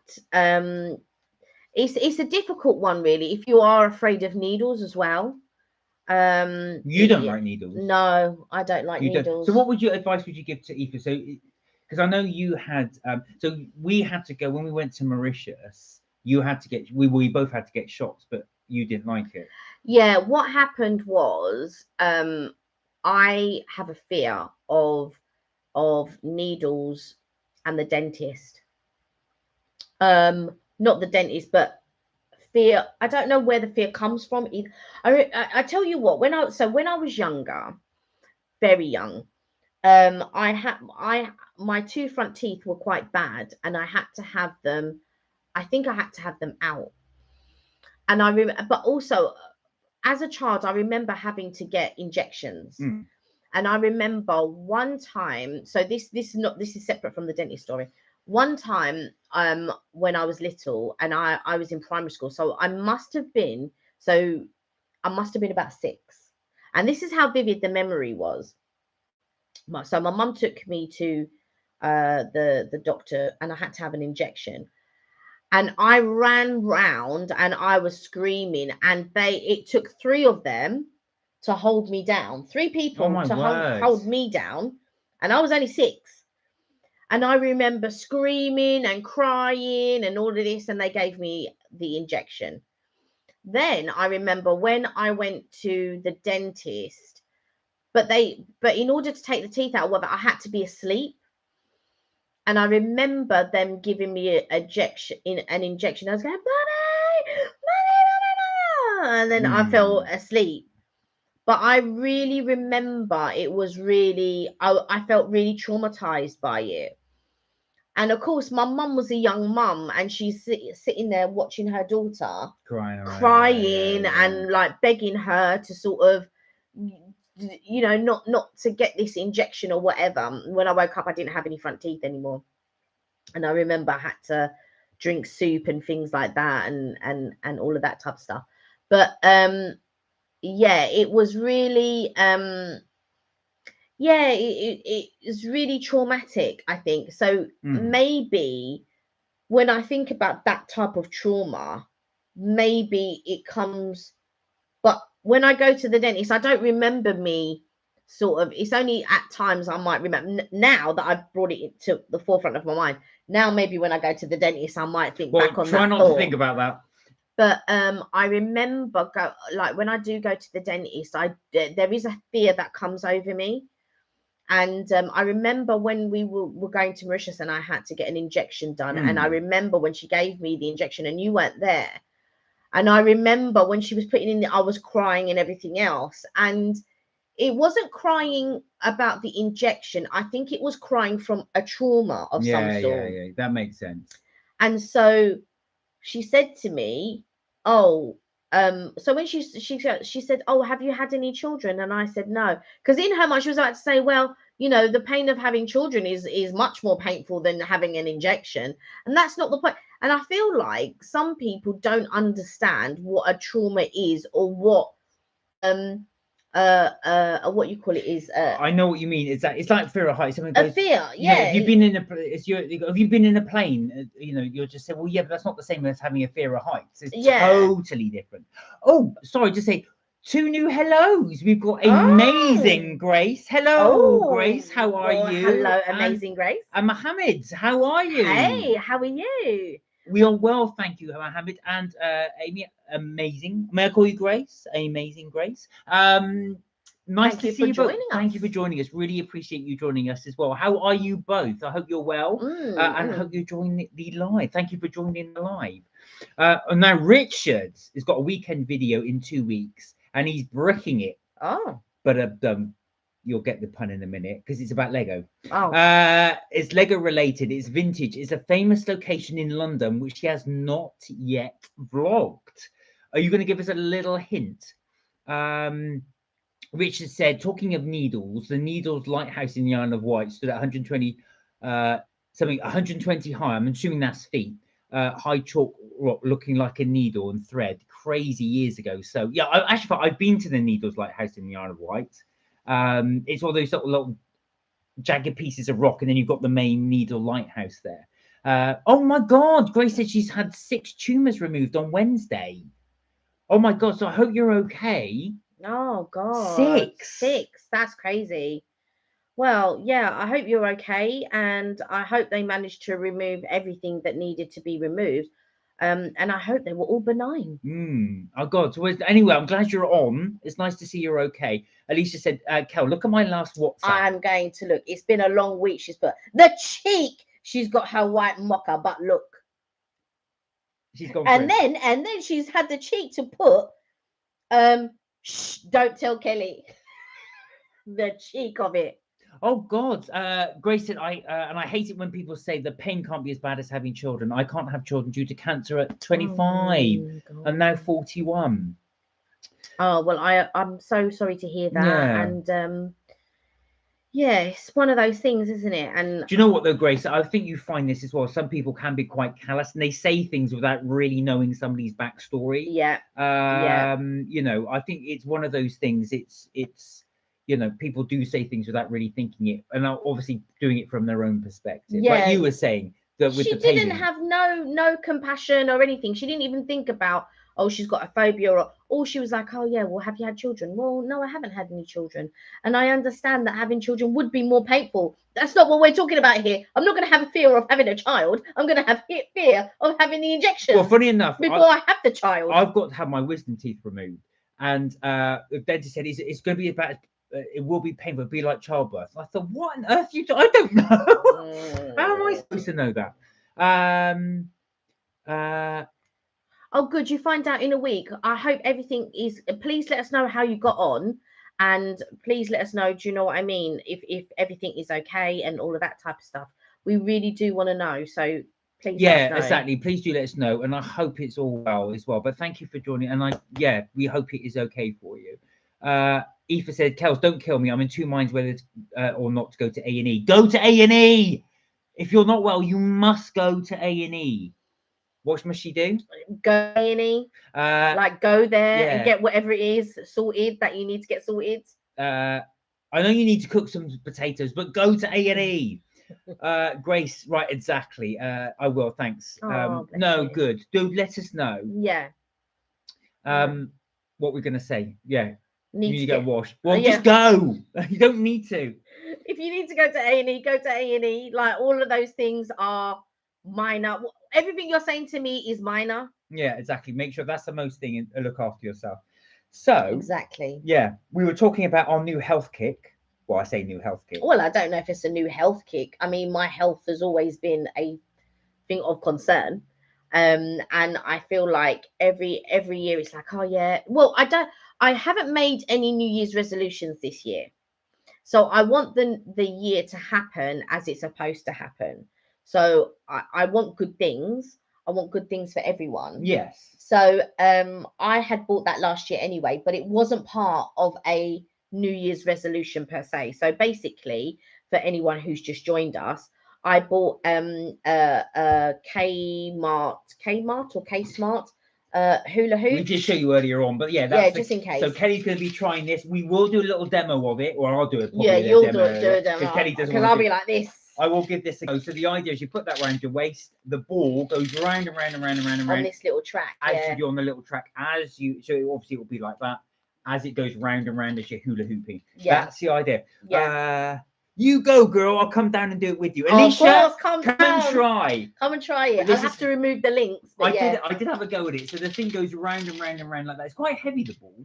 it's a difficult one, really, if you are afraid of needles as well. You don't like needles. No, I don't like you needles. Don't. So what advice would you give to Aoife? So, because I know you had, so we had to go when we went to Mauritius. You had to get, we both had to get shots, but you didn't like it. Yeah, what happened was, I have a fear of needles and the dentist. Not the dentist, but fear. I don't know where the fear comes from either. I tell you what, when I was younger, very young, my two front teeth were quite bad, and I had to have them. I think I had to have them out. And but also as a child, I remember having to get injections. And I remember one time, so this is separate from the dentist story. One time, when I was little and I was in primary school, so I must have been about 6, and this is how vivid the memory was. So my mum took me to the doctor, and I had to have an injection. And I ran round and I was screaming, and it took 3 of them to hold me down. 3 people to hold me down, and I was only 6. And I remember screaming and crying and all of this, and they gave me the injection. Then I remember when I went to the dentist, but in order to take the teeth out, I had to be asleep. And I remember them giving me an injection. I was going, "Mommy, mommy," and then I fell asleep. But I really remember it was really, I felt really traumatized by it. And of course, my mum was a young mum, and she's sitting there watching her daughter crying and like begging her to sort of, not to get this injection or whatever. When I woke up, I didn't have any front teeth anymore. And I remember I had to drink soup and things like that, and all of that type of stuff. But yeah, it was really it is really traumatic, I think. So maybe when I think about that type of trauma, maybe it comes. But when I go to the dentist, I don't remember me sort of. It's only at times I might remember. Now that I've brought it to the forefront of my mind, now maybe when I go to the dentist, I might think back on that. Try not to think about that. But I remember like when I do go to the dentist, there is a fear that comes over me. And I remember when we were going to Mauritius and I had to get an injection done. And I remember when she gave me the injection and you weren't there. And I remember when she was putting in I was crying and everything else. And it wasn't crying about the injection. I think it was crying from a trauma of some sort. Yeah, that makes sense. And so she said to me, "Oh, so when she said, 'Oh, have you had any children?' And I said, 'No,' because in her mind she was about to say, 'Well, the pain of having children is much more painful than having an injection,' and that's not the point. And I feel like some people don't understand what a trauma is, or what what you call it is. I know what you mean. It's like fear of heights. A fear, yeah. If you've been in have you been in a plane? You'll just say, well, yeah, but that's not the same as having a fear of heights. It's totally different. Oh, sorry, just say 2 new hellos. We've got amazing Grace. Hello, Grace. How are you? Hello, amazing Grace. And Mohammed, how are you? Hey, how are you? We are well, thank you, Mohammed. And Amy, amazing. May I call you Grace? Amazing Grace. Nice to see you both. Thank you for joining us. Really appreciate you joining us as well. How are you both? I hope you're well, and I hope you're joining the live. Thank you for joining the live. Now Richard has got a weekend video in 2 weeks, and he's bricking it. Oh, but you'll get the pun in a minute because it's about Lego. Oh, it's Lego related. It's vintage. It's a famous location in London which he has not yet vlogged. Are you going to give us a little hint? Richard said, talking of needles, the Needles Lighthouse in the Isle of Wight stood at 120 high. I'm assuming that's feet. high chalk rock looking like a needle and thread, crazy years ago. So yeah, I've been to the Needles Lighthouse in the Isle of Wight. It's all those sort of little jagged pieces of rock, and then you've got the main Needle Lighthouse there. Oh my God, Grace said she's had 6 tumors removed on Wednesday. Oh my God, so I hope you're okay. Oh God. 6. 6. That's crazy. Well, yeah, I hope you're okay, and I hope they managed to remove everything that needed to be removed. And I hope they were all benign. Oh God. So anyway, I'm glad you're on. It's nice to see you're okay. Alicia said, Kel, look at my last WhatsApp. I'm going to look. It's been a long week. She's put the cheek. She's got her white mocha, but look. She's gone. And then she's had the cheek to put, shh, don't tell Kelly. The cheek of it. Oh God, Grace said, and I hate it when people say the pain can't be as bad as having children. I can't have children due to cancer at 25. I'm now 41. Oh well, I'm so sorry to hear that. Yeah. And yeah, it's one of those things, isn't it? And do you know what though, Grace? I think you find this as well. Some people can be quite callous, and they say things without really knowing somebody's backstory. Yeah. You know, I think it's one of those things. It's you know, people do say things without really thinking it, and are obviously doing it from their own perspective. Yeah. Like you were saying that with she the pain. didn't have no compassion or anything. She didn't even think about, oh, she's got a phobia, or all she was like, oh yeah, well, have you had children? Well, no, I haven't had any children, and I understand that having children would be more painful. That's not what we're talking about here. I'm not going to have a fear of having a child. I'm going to have fear of having the injection. Well, funny enough, before I have the child, I've got to have my wisdom teeth removed, and the dentist said it's going to be about. It will be painful. It'll be like childbirth. I thought, what on earth you? I don't know. How am I supposed to know that? Oh, good. You find out in a week. I hope everything is. Please let us know how you got on, and please let us know. Do you know what I mean? If everything is okay and all of that type of stuff, we really do want to know. So please. Yeah, let us know. exactly. Please do let us know, and I hope it's all well as well. But thank you for joining, and we hope it is okay for you. Aoife said, Kels, don't kill me. I'm in 2 minds whether or not to go to A&E. Go to A&E! If you're not well, you must go to A&E. What must she do? Go to A&E. Like go there and get whatever it is sorted that you need to get sorted. I know you need to cook some potatoes, but go to A&E. Grace, right, exactly. I will, thanks. No, you. Good. Do let us know. Yeah. What we're going to say. Yeah. Need to get washed. Well, just go. You don't need to. If you need to go to A&E, go to A&E. Like all of those things are minor. Everything you're saying to me is minor. Yeah, exactly. Make sure that's the most thing, and look after yourself. So exactly. Yeah, we were talking about our new health kick. Well, I say new health kick. Well, I don't know if it's a new health kick. I mean, my health has always been a thing of concern. And I feel like every year it's like, oh yeah. Well, I haven't made any New Year's resolutions this year. So I want the year to happen as it's supposed to happen. So I want good things. I want good things for everyone. Yes. So I had bought that last year anyway, but it wasn't part of a New Year's resolution per se. So basically, for anyone who's just joined us, I bought Kmart or K-Smart hula hoop. We did show you earlier on, but that's just in case. So Kelly's going to be trying this. We will do a little demo of it, or I'll do it. You'll do a demo. Because Kelly doesn't. Because I'll be like this. I will give this a go. So the idea is you put that around your waist. The ball goes round and round and round and round and round on this little track. As you do on the little track, so obviously it will be like that as it goes round and round as you're hula hooping. Yeah, that's the idea. Yeah. You go, girl. I'll come down and do it with you. Alicia, come and try. Come and try it. I'll have to remove the links. I did have a go at it. So the thing goes round and round and round like that. It's quite heavy, the ball.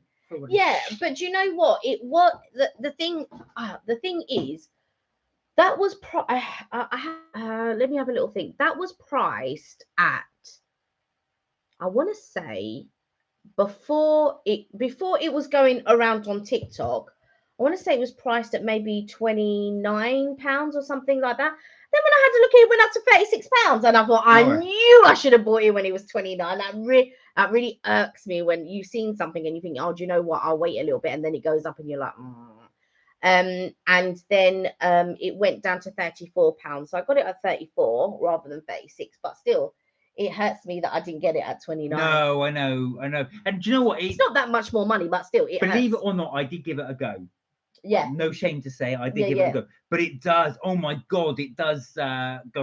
Yeah, but you know what? The thing is, that was let me have a little think. That was priced at, I want to say, before it was going around on TikTok. I want to say it was priced at maybe £29 or something like that. Then when I had to look, it went up to £36, and I thought I knew I should have bought it when it was 29. That really irks me when you've seen something and you think, oh, do you know what? I'll wait a little bit, and then it goes up, and you're like, and then it went down to £34. So I got it at 34 rather than 36, but still, it hurts me that I didn't get it at 29. No, I know. And do you know what? It's not that much more money, but still, it Believe hurts. it or not, I did give it a go. Yeah. No shame to say, I did Yeah, give yeah. it a go. But it does. Oh my God, it does go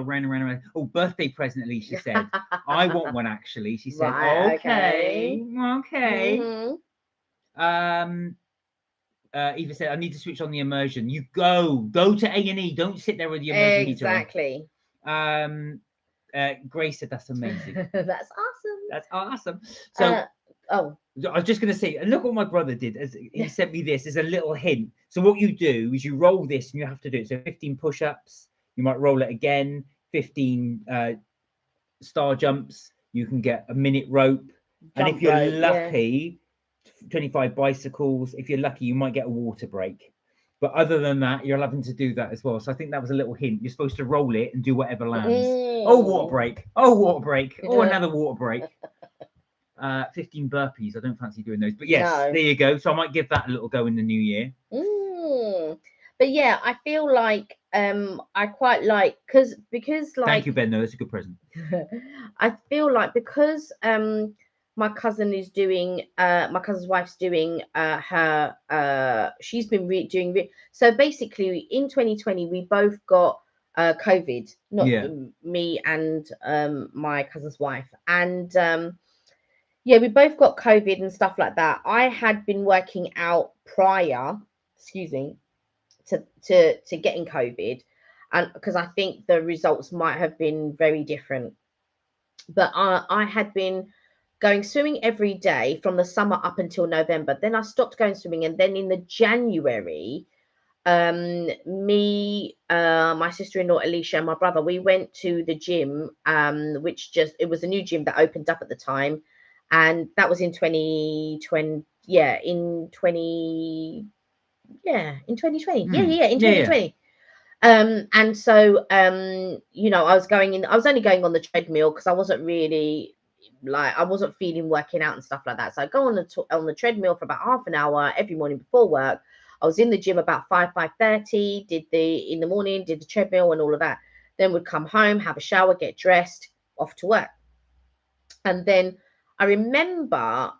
round and round and round. Oh, birthday present, Alicia said. I want one actually. She said, Right, okay. Mhm. Eva said, I need to switch on the immersion. You go to A&E. Don't sit there with the immersion Exactly. heater on. Grace said, that's amazing. That's awesome. That's awesome. So oh, I was just going to say, and look what my brother did. As he sent me this as a little hint. So what you do is you roll this, and you have to do it. So 15 push-ups. You might roll it again. 15 star jumps. You can get a minute rope. And if you're lucky, 25 bicycles. If you're lucky, you might get a water break. But other than that, you're having to do that as well. So I think that was a little hint. You're supposed to roll it and do whatever lands. Oh, water break. Oh, water break. Oh, another water break. 15 burpees. I don't fancy doing those. But yes, there you go. So I might give that a little go in the new year. But yeah, I feel like I quite like because like, thank you, Ben. No, that's a good present. I feel like because my cousin is doing my cousin's wife's doing her she's been doing so basically in 2020 we both got COVID, not me and my cousin's wife, and yeah, we both got COVID and stuff like that. I had been working out prior, excuse me, to getting COVID, and because I think the results might have been very different. But I had been going swimming every day from the summer up until November. Then I stopped going swimming, and then in the January, me, my sister-in-law Alicia, and my brother, we went to the gym, which it was a new gym that opened up at the time, and that was in 2020. Yeah, in 2020. Yeah, in 2020. Yeah, in 2020. And so you know, I was only going on the treadmill because I wasn't really like I wasn't feeling working out and stuff like that. So I go on the treadmill for about half an hour every morning before work. I was in the gym about 5:30, in the morning, did the treadmill and all of that. Then would come home, have a shower, get dressed, off to work. And then I remember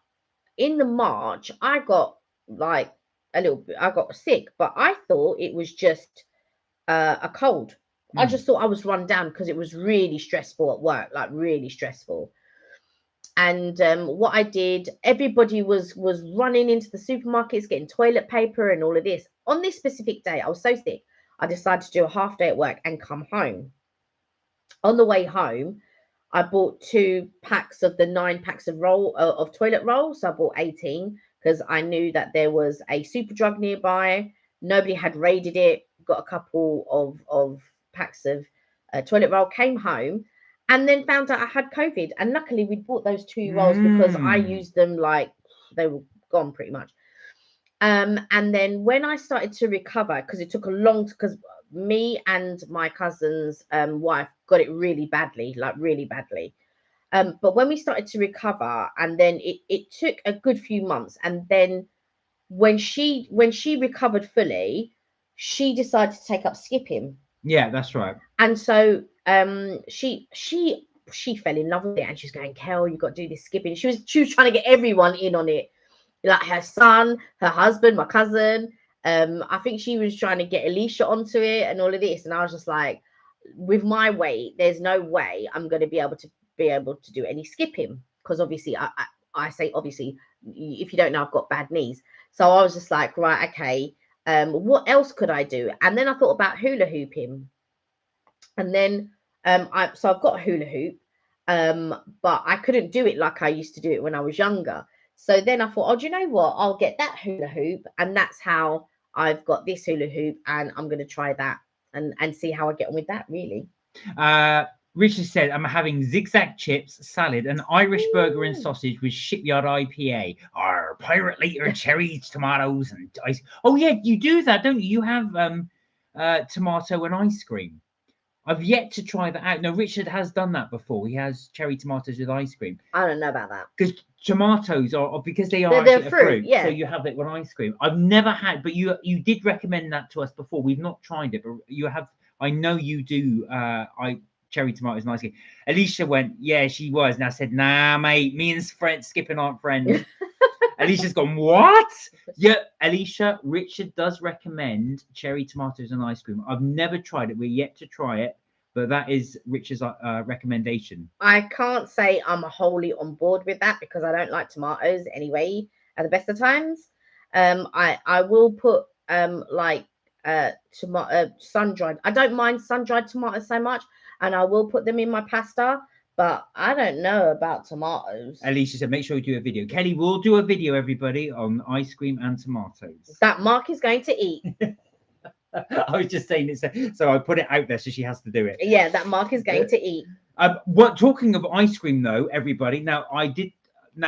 in the March, I got like a little bit, I got sick, but I thought it was just a cold. I just thought I was run down because it was really stressful at work, like really stressful. And what I did, everybody was running into the supermarkets, getting toilet paper and all of this. On this specific day, I was so sick, I decided to do a half day at work and come home. On the way home, I bought 2 packs of the 9 packs of toilet roll. So I bought 18 because I knew that there was a Superdrug nearby. Nobody had raided it. Got a couple of packs of toilet roll. Came home and then found out I had COVID. And luckily we'd bought those 2 rolls because I used them like they were gone pretty much. And then when I started to recover, because it took a long, because me and my cousin's wife got it really badly, like really badly. But when we started to recover, and then it took a good few months, and then when she recovered fully, she decided to take up skipping. Yeah, that's right. And so she fell in love with it, and she's going, Kel, you got to do this skipping. She was trying to get everyone in on it, like her son, her husband, my cousin. I think she was trying to get Alicia onto it and all of this. And I was just like, with my weight, there's no way I'm going to be able to do any skipping, because obviously I say obviously, if you don't know, I've got bad knees. So I was just like, right, okay, what else could I do? And then I thought about hula hooping, and then I've got a hula hoop, but I couldn't do it like I used to do it when I was younger. So then I thought, oh, do you know what? I'll get that hula hoop, and that's how I've got this hula hoop, and I'm going to try that and see how I get on with that, really. Richard said, I'm having zigzag chips, salad, an Irish burger and sausage with Shipyard IPA. Our pirate later cherries, tomatoes, and ice. Oh, yeah, you do that, don't you? You have tomato and ice cream. I've yet to try that out. No, Richard has done that before. He has cherry tomatoes with ice cream. I don't know about that. Because tomatoes are because they're a fruit. Yeah. So you have it with ice cream. I've never had, but you did recommend that to us before. We've not tried it, but you have. I know you do. cherry tomatoes and ice cream. Alicia went, yeah, she was. And I said, nah, mate, me and Skipping aren't friends. Alicia's gone, what? Yeah, Alicia, Richard does recommend cherry tomatoes and ice cream. I've never tried it. We're yet to try it, but that is Richard's recommendation. I can't say I'm wholly on board with that because I don't like tomatoes anyway at the best of times. I will put like tomato sun-dried. I don't mind sun-dried tomatoes so much, and I will put them in my pasta. But I don't know about tomatoes. Alicia said, make sure you do a video. Kelly will do a video, everybody, on ice cream and tomatoes. That Mark is going to eat. I was just saying it, so I put it out there so she has to do it. Yeah, that Mark is going to eat. What talking of ice cream though, everybody? Now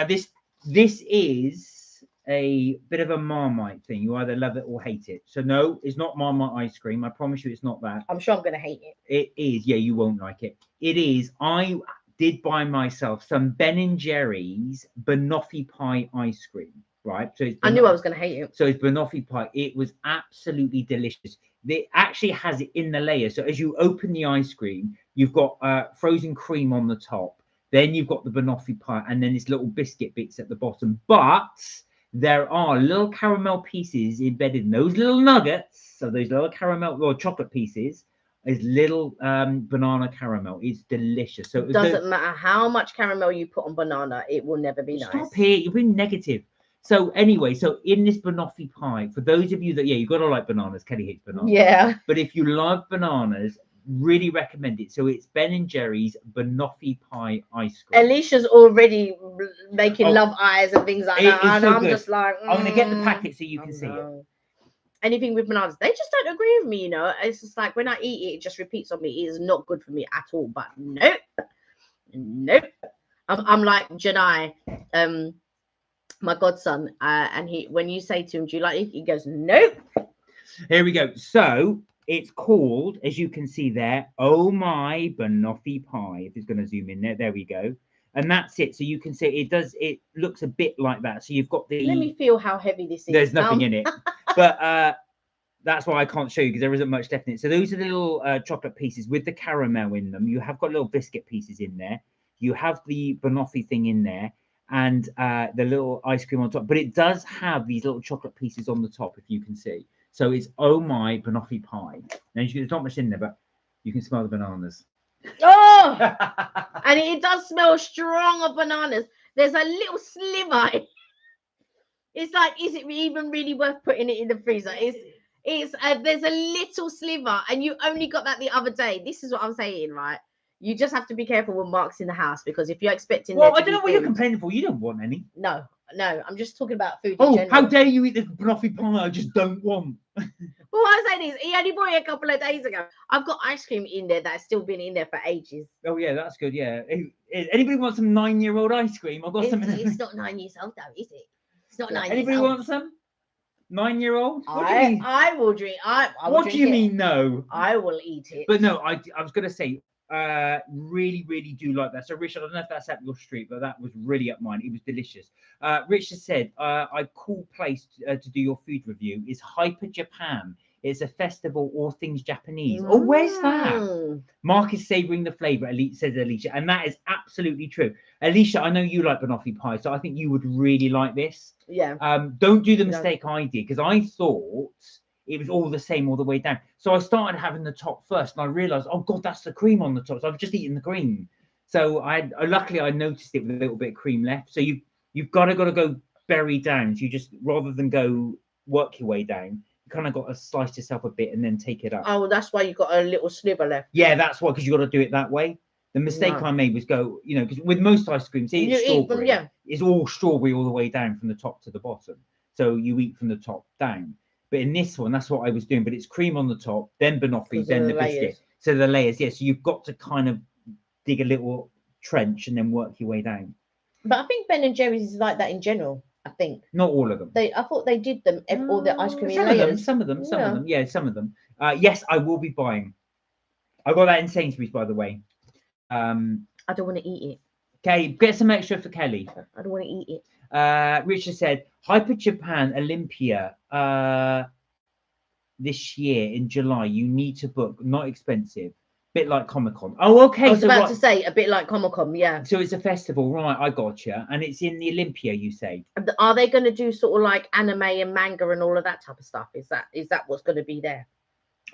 this is a bit of a Marmite thing. You either love it or hate it. So no, it's not Marmite ice cream. I promise you, it's not that. I'm sure I'm going to hate it. It is. Yeah, you won't like it. It is. I did buy myself some Ben and Jerry's banoffee pie ice cream. Right. So I knew I was going to hate it. So it's banoffee pie. It was absolutely delicious. It actually has it in the layer. So as you open the ice cream, you've got frozen cream on the top. Then you've got the banoffee pie, and then it's little biscuit bits at the bottom. But there are little caramel pieces embedded in those little nuggets. So those little caramel or chocolate pieces is little banana caramel. It's delicious. So it doesn't matter how much caramel you put on banana, it will never be nice. Stop here. You're being negative. So anyway, so in this banoffee pie, for those of you that, you've got to like bananas. Kelly hates bananas. Yeah. But if you love bananas, really recommend it. So it's Ben and Jerry's banoffee pie ice cream. Alicia's already making love eyes and things like that. And I'm just like, I'm going to get the packet so you can see it. Anything with bananas, they just don't agree with me, you know. It's just like when I eat it, it just repeats on me. It is not good for me at all. But nope. I'm like Janai, my godson, and when you say to him, do you like it? He goes, nope. Here we go. So it's called, as you can see there, Oh My Banoffee Pie. If it's going to zoom in there we go. And that's it. So you can see it looks a bit like that. So you've got the... Let me feel how heavy this is. There's nothing in it. But that's why I can't show you, because there isn't much left in it. So those are the little chocolate pieces with the caramel in them. You have got little biscuit pieces in there. You have the banoffee thing in there. And the little ice cream on top, but it does have these little chocolate pieces on the top, if you can see. So it's Oh My Banoffee Pie. Now there's not much in there, but you can smell the bananas. Oh, and it does smell strong of bananas. There's a little sliver. It's like, is it even really worth putting it in the freezer? There's a little sliver, and you only got that the other day. This is what I'm saying, right? You just have to be careful when Mark's in the house, because if you're expecting, well, I don't know what you're complaining for. You don't want any. No, I'm just talking about food. Oh, how dare you eat the banoffee pie? I just don't want. Well, what I'm saying is, he only bought it a couple of days ago. I've got ice cream in there that's still been in there for ages. Oh yeah, that's good. Yeah. Anybody want some 9-year-old ice cream? I've got some. It's not 9 years old though, is it? It's not 9 years old. Anybody want some? 9-year-old? I will drink. What do you mean no? I will eat it. But no, I was gonna say. Really do like that. So Richard, I don't know if that's up your street, but that was really up mine. It was delicious. Richard said, a cool place to do your food review is Hyper Japan. It's a festival, all things Japanese. Oh, where's that? Mark is savouring the flavour, says Alicia, and that is absolutely true. Alicia, I know you like banoffee pie, so I think you would really like this. Yeah. Don't do the mistake I did, because I thought it was all the same all the way down. So I started having the top first, and I realised, oh God, that's the cream on the top. So I've just eaten the cream. So luckily I noticed it with a little bit of cream left. So you've got to go berry down. So you just, rather than go work your way down, you kind of got to slice yourself a bit and then take it up. Oh, that's why you got a little sliver left. Yeah, that's why, because you got to do it that way. The mistake I made was go, because with most ice creams, it's all strawberry all the way down from the top to the bottom. So you eat from the top down. But in this one, that's what I was doing. But it's cream on the top, then banoffee, then the biscuit. So the layers, yeah. So you've got to kind of dig a little trench and then work your way down. But I think Ben and Jerry's is like that in general. I think not all of them. I thought they did them all the ice cream in layers. Some of them. Yeah, some of them. Yes, I will be buying. I got that in Sainsbury's, by the way. I don't want to eat it. Okay, get some extra for Kelly. I don't want to eat it. Richard said, Hyper Japan Olympia this year in July. You need to book. Not expensive. Bit like Comic-Con. Oh, okay. I was so about right. to say a bit like Comic-Con, yeah. So it's a festival, right? I gotcha. And it's in the Olympia, you say? Are they going to do sort of like anime and manga and all of that type of stuff? Is that what's going to be there?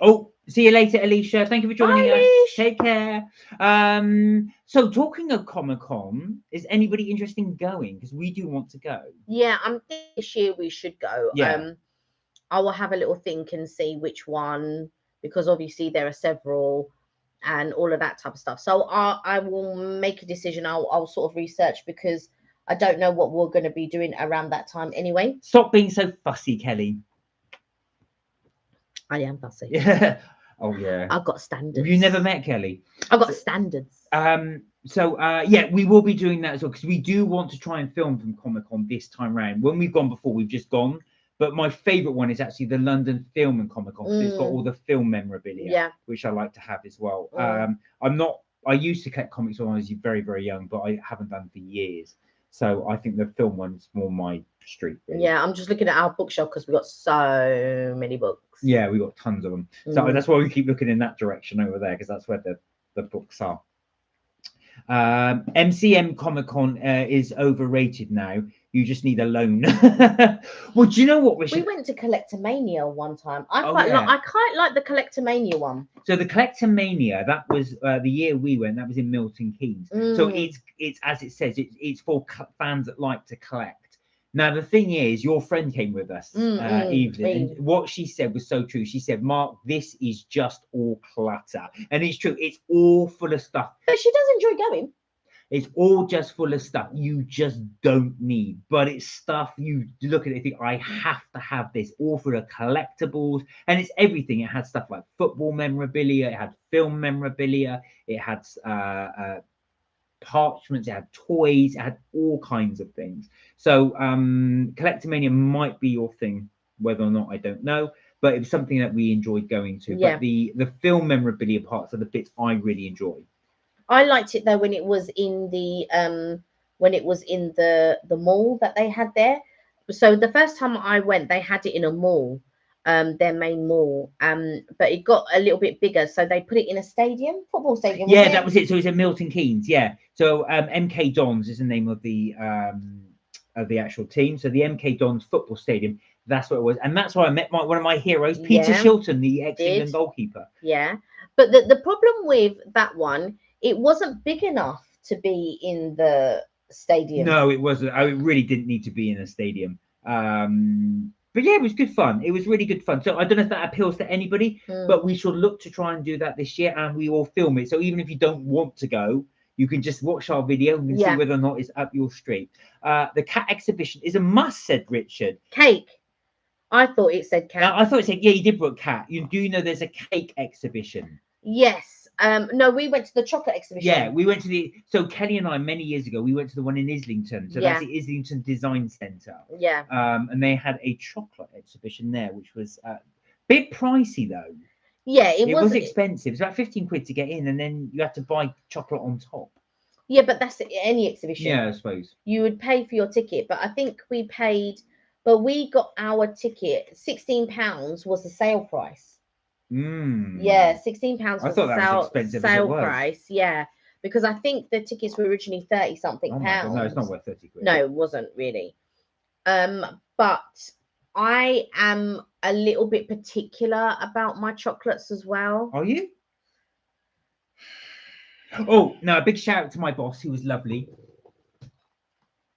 Oh, see you later, Alicia. Thank you for joining Bye, us. Alicia. Take care. So talking of Comic-Con, is anybody interested in going? Because we do want to go. Yeah, I'm thinking this year we should go. Yeah. I will have a little think and see which one, because obviously there are several and all of that type of stuff. So I will make a decision. I'll sort of research, because I don't know what we're going to be doing around that time anyway. Stop being so fussy, Kelly. I am fussy. Yeah. Oh yeah. I've got standards. Have you never met Kelly? I've got standards. Yeah, we will be doing that as well, because we do want to try and film from Comic-Con this time round. When we've gone before, we've just gone. But my favourite one is actually the London Film and Comic-Con, because it's got all the film memorabilia, which I like to have as well. I used to collect comics when I was very, very young, but I haven't done for years. So I think the film one's more my street. Really. Yeah, I'm just looking at our bookshelf because we've got so many books. Yeah, we've got tons of them. So that's why we keep looking in that direction over there, because that's where the books are. MCM Comic-Con is overrated now. You just need a loan. Well, do you know what we went to Collectomania one time. I quite like the Collectomania one. So the Collectomania, that was the year we went. That was in Milton Keynes. So it's as it says, it's for fans that like to collect. Now the thing is, your friend came with us, Evelyn, and what she said was so true. She said, "Mark, this is just all clutter," and it's true. It's all full of stuff. But she does enjoy going. It's all just full of stuff you just don't need, but it's stuff you look at it and think, I have to have this, all full of collectibles, and it's everything. It had stuff like football memorabilia, it had film memorabilia, it had parchments, it had toys, it had all kinds of things. So Collectomania might be your thing, whether or not I don't know, but it was something that we enjoyed going to. But the film memorabilia parts are the bits I really enjoy. I liked it though when it was in the mall that they had there. So the first time I went, they had it in a mall, their main mall. But it got a little bit bigger, so they put it in a stadium, football stadium. Yeah, that was it. So it's in Milton Keynes. Yeah. So MK Dons is the name of the actual team. So the MK Dons football stadium. That's what it was, and that's where I met one of my heroes, Peter Shilton, the ex-England goalkeeper. Yeah, but the problem with that one, it wasn't big enough to be in the stadium. No, it wasn't. It really didn't need to be in a stadium. But yeah, it was good fun. It was really good fun. So I don't know if that appeals to anybody, but we should look to try and do that this year, and we will film it. So even if you don't want to go, you can just watch our video and see whether or not it's up your street. The cat exhibition is a must, said Richard. Cake. I thought it said cat. I thought it said, yeah, you did put cat. You do know there's a cake exhibition? Yes. No, we went to the chocolate exhibition. Yeah, we went to so Kelly and I, many years ago, we went to the one in Islington. So that's the Islington Design Centre. Yeah. And they had a chocolate exhibition there, which was a bit pricey though. Yeah, it was expensive. It's about 15 quid to get in, and then you had to buy chocolate on top. Yeah, but that's any exhibition. Yeah, I suppose. You would pay for your ticket, but I think we paid, but we got our ticket, £16 was the sale price. Yeah, £16 was the sale price. Yeah, because I think the tickets were originally 30-something pounds. No, it's not worth 30 quid. No, it wasn't really. But I am a little bit particular about my chocolates as well. Are you? Oh, no, a big shout out to my boss, who was lovely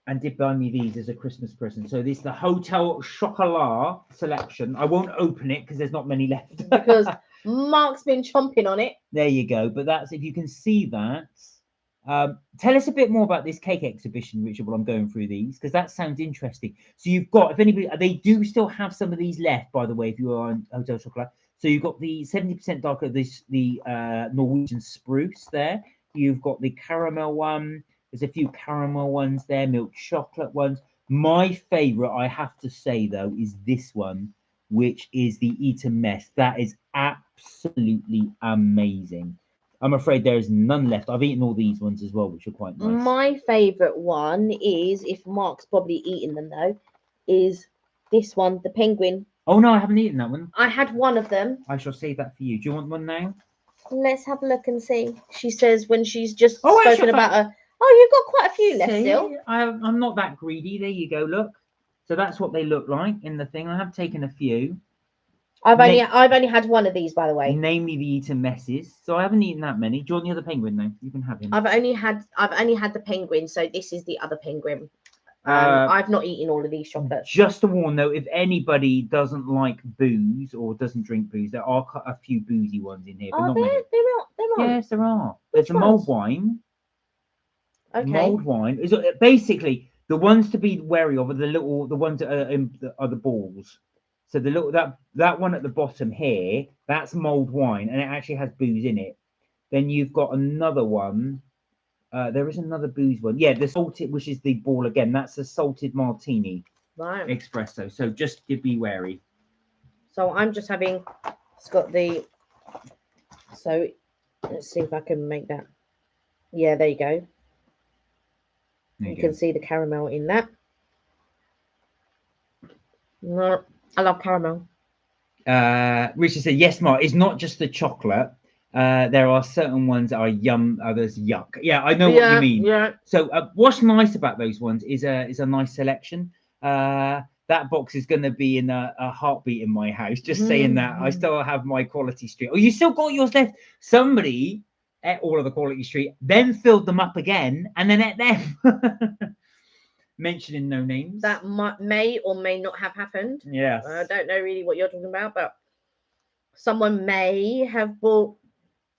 and did buy me these as a Christmas present. So this is the Hotel Chocolat selection. I won't open it because there's not many left. Because Mark's been chomping on it. There you go. But that's, if you can see that. Tell us a bit more about this cake exhibition, Richard, while I'm going through these, because that sounds interesting. So you've got, if anybody, they do still have some of these left, by the way, if you are on Hotel Chocolat. So you've got the 70% darker, the Norwegian spruce there. You've got the caramel one. There's a few caramel ones there, milk chocolate ones. My favourite, I have to say, though, is this one, which is the Eton Mess. That is absolutely amazing. I'm afraid there is none left. I've eaten all these ones as well, which are quite nice. My favourite one is, if Mark's probably eaten them, though, is this one, the penguin. Oh, no, I haven't eaten that one. I had one of them. I shall save that for you. Do you want one now? Let's have a look and see. She says when she's just Oh, spoken actually, about her. Oh, you've got quite a few left See, still. I'm not that greedy. There you go. Look. So that's what they look like in the thing. I have taken a few. I've only had one of these, by the way. Namely the eaten messes. So I haven't eaten that many. Do you want the other penguin though? You can have him. I've only had the penguin, so this is the other penguin. I've not eaten all of these chocolates. Just to warn though, if anybody doesn't like booze or doesn't drink booze, there are a few boozy ones in here. But not many. There are. Yes, there are. Which There's a mulled ones? wine. Okay. Mulled wine is basically the ones to be wary of are the ones that are the balls. So the little that one at the bottom here, that's mulled wine, and it actually has booze in it. Then you've got another one. There is another booze one. Yeah, the salted, which is the ball again. That's a salted martini Right. espresso. So just be wary. So I'm just having. It's got the. So let's see if I can make that. Yeah, there you go. You can see the caramel in that. No, I love caramel. Richard said, yes, Mark, it's not just the chocolate. There are certain ones that are yum, others yuck. Yeah, I know what you mean. Yeah. So what's nice about those ones is a nice selection. That box is going to be in a heartbeat in my house. Just saying that. I still have my Quality Street. Oh, you still got yours left. Somebody ate all of the Quality Street, then filled them up again, and then ate them. Mentioning no names. That may or may not have happened. Yes. I don't know really what you're talking about, but someone may have bought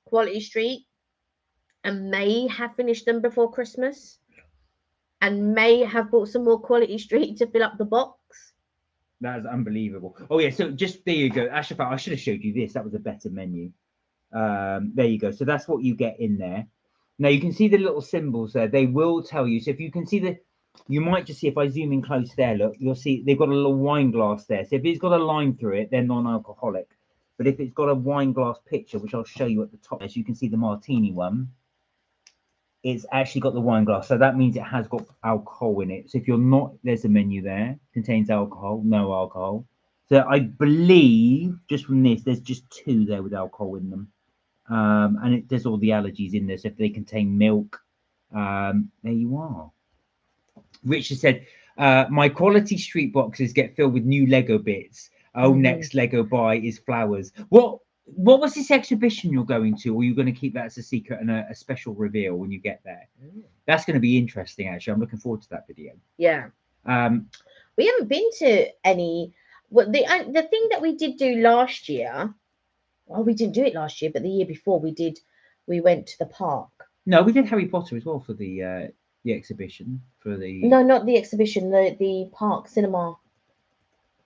Quality Street and may have finished them before Christmas and may have bought some more Quality Street to fill up the box. That is unbelievable. Oh yeah, so just there you go. Ashraf, I should have showed you this. That was a better menu. There you go. So that's what you get in there. Now you can see the little symbols there. They will tell you. So if you can see you might just see if I zoom in close there, look, you'll see they've got a little wine glass there. So if it's got a line through it, they're non-alcoholic. But if it's got a wine glass picture, which I'll show you at the top, as you can see the martini one, it's actually got the wine glass. So that means it has got alcohol in it. So if you're not, there's a menu there, contains alcohol, no alcohol. So I believe just from this, there's just 2 there with alcohol in them. And there's all the allergies in there. So if they contain milk, there you are. Richard said, my Quality Street boxes get filled with new Lego bits. Oh, next Lego buy is flowers. What was this exhibition you're going to? Or are you going to keep that as a secret and a special reveal when you get there? That's going to be interesting, actually. I'm looking forward to that video. Yeah. We haven't been to any. Well, the thing that we did do last year. Well, we didn't do it last year, but the year before we did. We went to the park. No, we did Harry Potter as well for the exhibition. For the No, not the exhibition. The park cinema.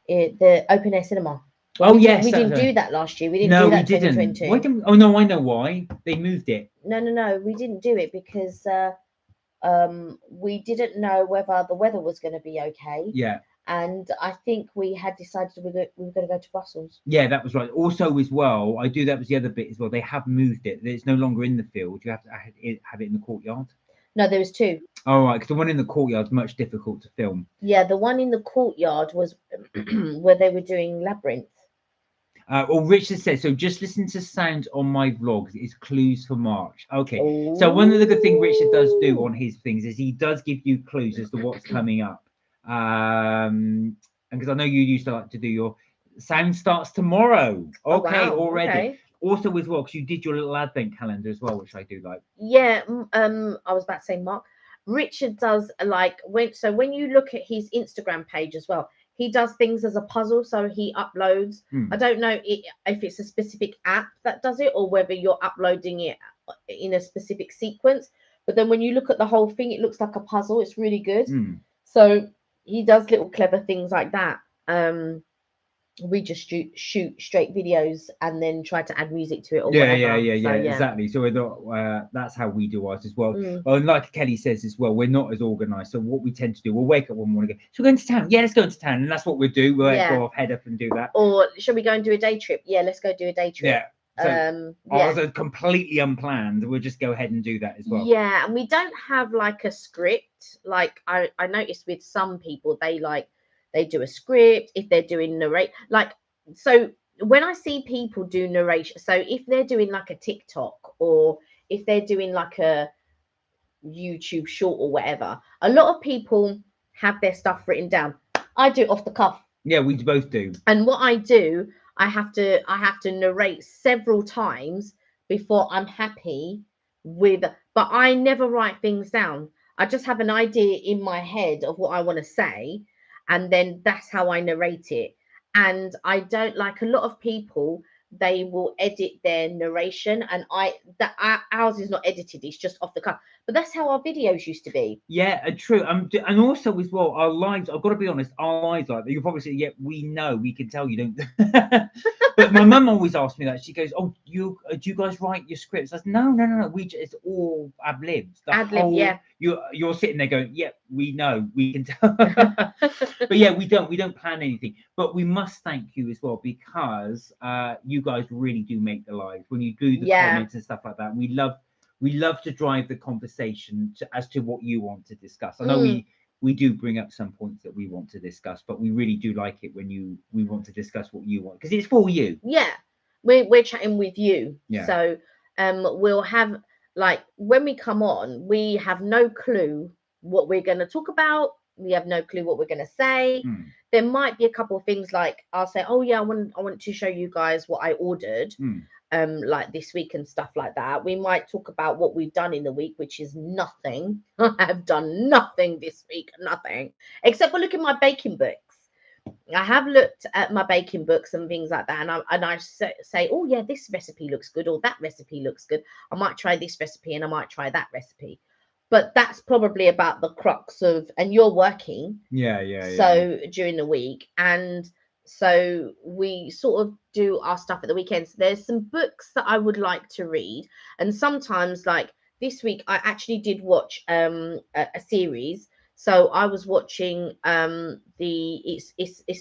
The open air cinema. Well, we didn't do that last year. We didn't do that. We didn't. Why didn't. Oh no, I know why. They moved it. No. We didn't do it because we didn't know whether the weather was going to be okay. Yeah. And I think we had decided we were going to go to Brussels. Yeah, that was right. Also, as well, that was the other bit as well. They have moved it. It's no longer in the field. You have to have it in the courtyard. No, there was 2. Oh, right, because the one in the courtyard is much difficult to film. Yeah, the one in the courtyard was where they were doing Labyrinth. Richard says, so just listen to sounds on my vlogs. It's clues for March. Okay. Ooh. So one of the good things Richard does do on his things is he does give you clues as to what's coming up. And because I know you used to like to do your sound starts tomorrow. Okay, already. Okay. Also as well, because you did your little advent calendar as well, which I do like. Yeah, I was about to say, Mark. Richard does like when you look at his Instagram page as well, he does things as a puzzle. So he uploads. I don't know if it's a specific app that does it or whether you're uploading it in a specific sequence. But then when you look at the whole thing, it looks like a puzzle. It's really good. So he does little clever things like that. We just shoot straight videos and then try to add music to it or whatever. Yeah, exactly. So we're not, that's how we do ours as well. Well, and like Kelly says as well, we're not as organized. So what we tend to do, we'll wake up when we want to go. Shall we go into town? Yeah, let's go into town. And that's what we'll do. We'll go off, head up and do that. Or shall we go and do a day trip? Yeah, let's go do a day trip. Yeah. So ours are completely unplanned. We'll just go ahead and do that as well. Yeah, and we don't have like a script. Like I noticed with some people, they do a script if they're doing narrate. Like, so when I see people do narration, so if they're doing like a TikTok or if they're doing like a YouTube short or whatever, a lot of people have their stuff written down. I do it off the cuff. Yeah, we both do. And what I do, I have to narrate several times before I'm happy with, but I never write things down. I just have an idea in my head of what I want to say, and then that's how I narrate it. And I don't like a lot of people, they will edit their narration, and ours is not edited, it's just off the cuff. But that's how our videos used to be. Yeah, true. And also as well, our lives. I've got to be honest, our lives like that. You'll probably say, "Yeah, we know, we can tell you don't." But my mum always asks me that. She goes, "Oh, do you guys write your scripts?" I said, "No, no, no, no. It's all ad libs. Ad lib, yeah. You're sitting there going, "Yeah, we know, we can tell." But yeah, we don't plan anything. But we must thank you as well, because you guys really do make the lives when you do the comments and stuff like that. We love to drive the conversation as to what you want to discuss. I know we do bring up some points that we want to discuss, but we really do like it when we want to discuss what you want, because it's for you. Yeah, we're chatting with you. Yeah. So we'll have, like, when we come on, we have no clue what we're going to talk about. We have no clue what we're going to say. There might be a couple of things, like I'll say, oh yeah, I want to show you guys what I ordered. Like this week and stuff like that. We might talk about what we've done in the week, which is nothing. I have done nothing this week, nothing, except for look at my baking books. I have looked at my baking books and things like that, and I say, oh yeah, this recipe looks good, or that recipe looks good. I might try this recipe and I might try that recipe. But that's probably about the crux of, and you're working. Yeah. So during the week, and so we sort of do our stuff at the weekends. There's some books that I would like to read, and sometimes, like this week, I actually did watch a series. So I was watching it's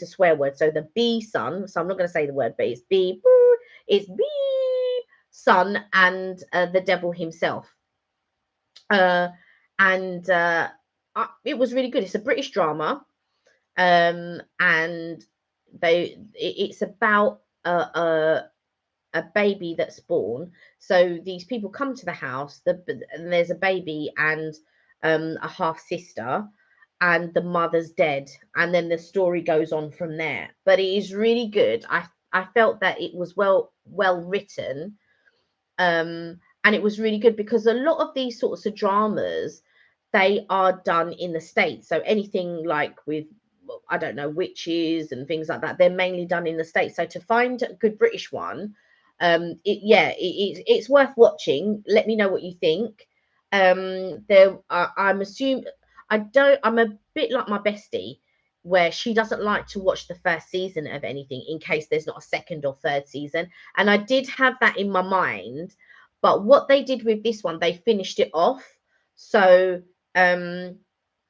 a swear word, so the bee son. So I'm not going to say the word, but it's bee. It's bee son and the devil himself. And it was really good. It's a British drama, and it's about a baby that's born. So these people come to the house, and there's a baby and a half sister, and the mother's dead, and then the story goes on from there. But it is really good. I felt that it was well written, and it was really good, because a lot of these sorts of dramas, they are done in the States. So anything like with, I don't know, witches and things like that, they're mainly done in the States. So to find a good British one, it's worth watching. Let me know what you think. I'm assuming, I'm a bit like my bestie, where she doesn't like to watch the first season of anything in case there's not a second or third season. And I did have that in my mind, but what they did with this one, they finished it off. So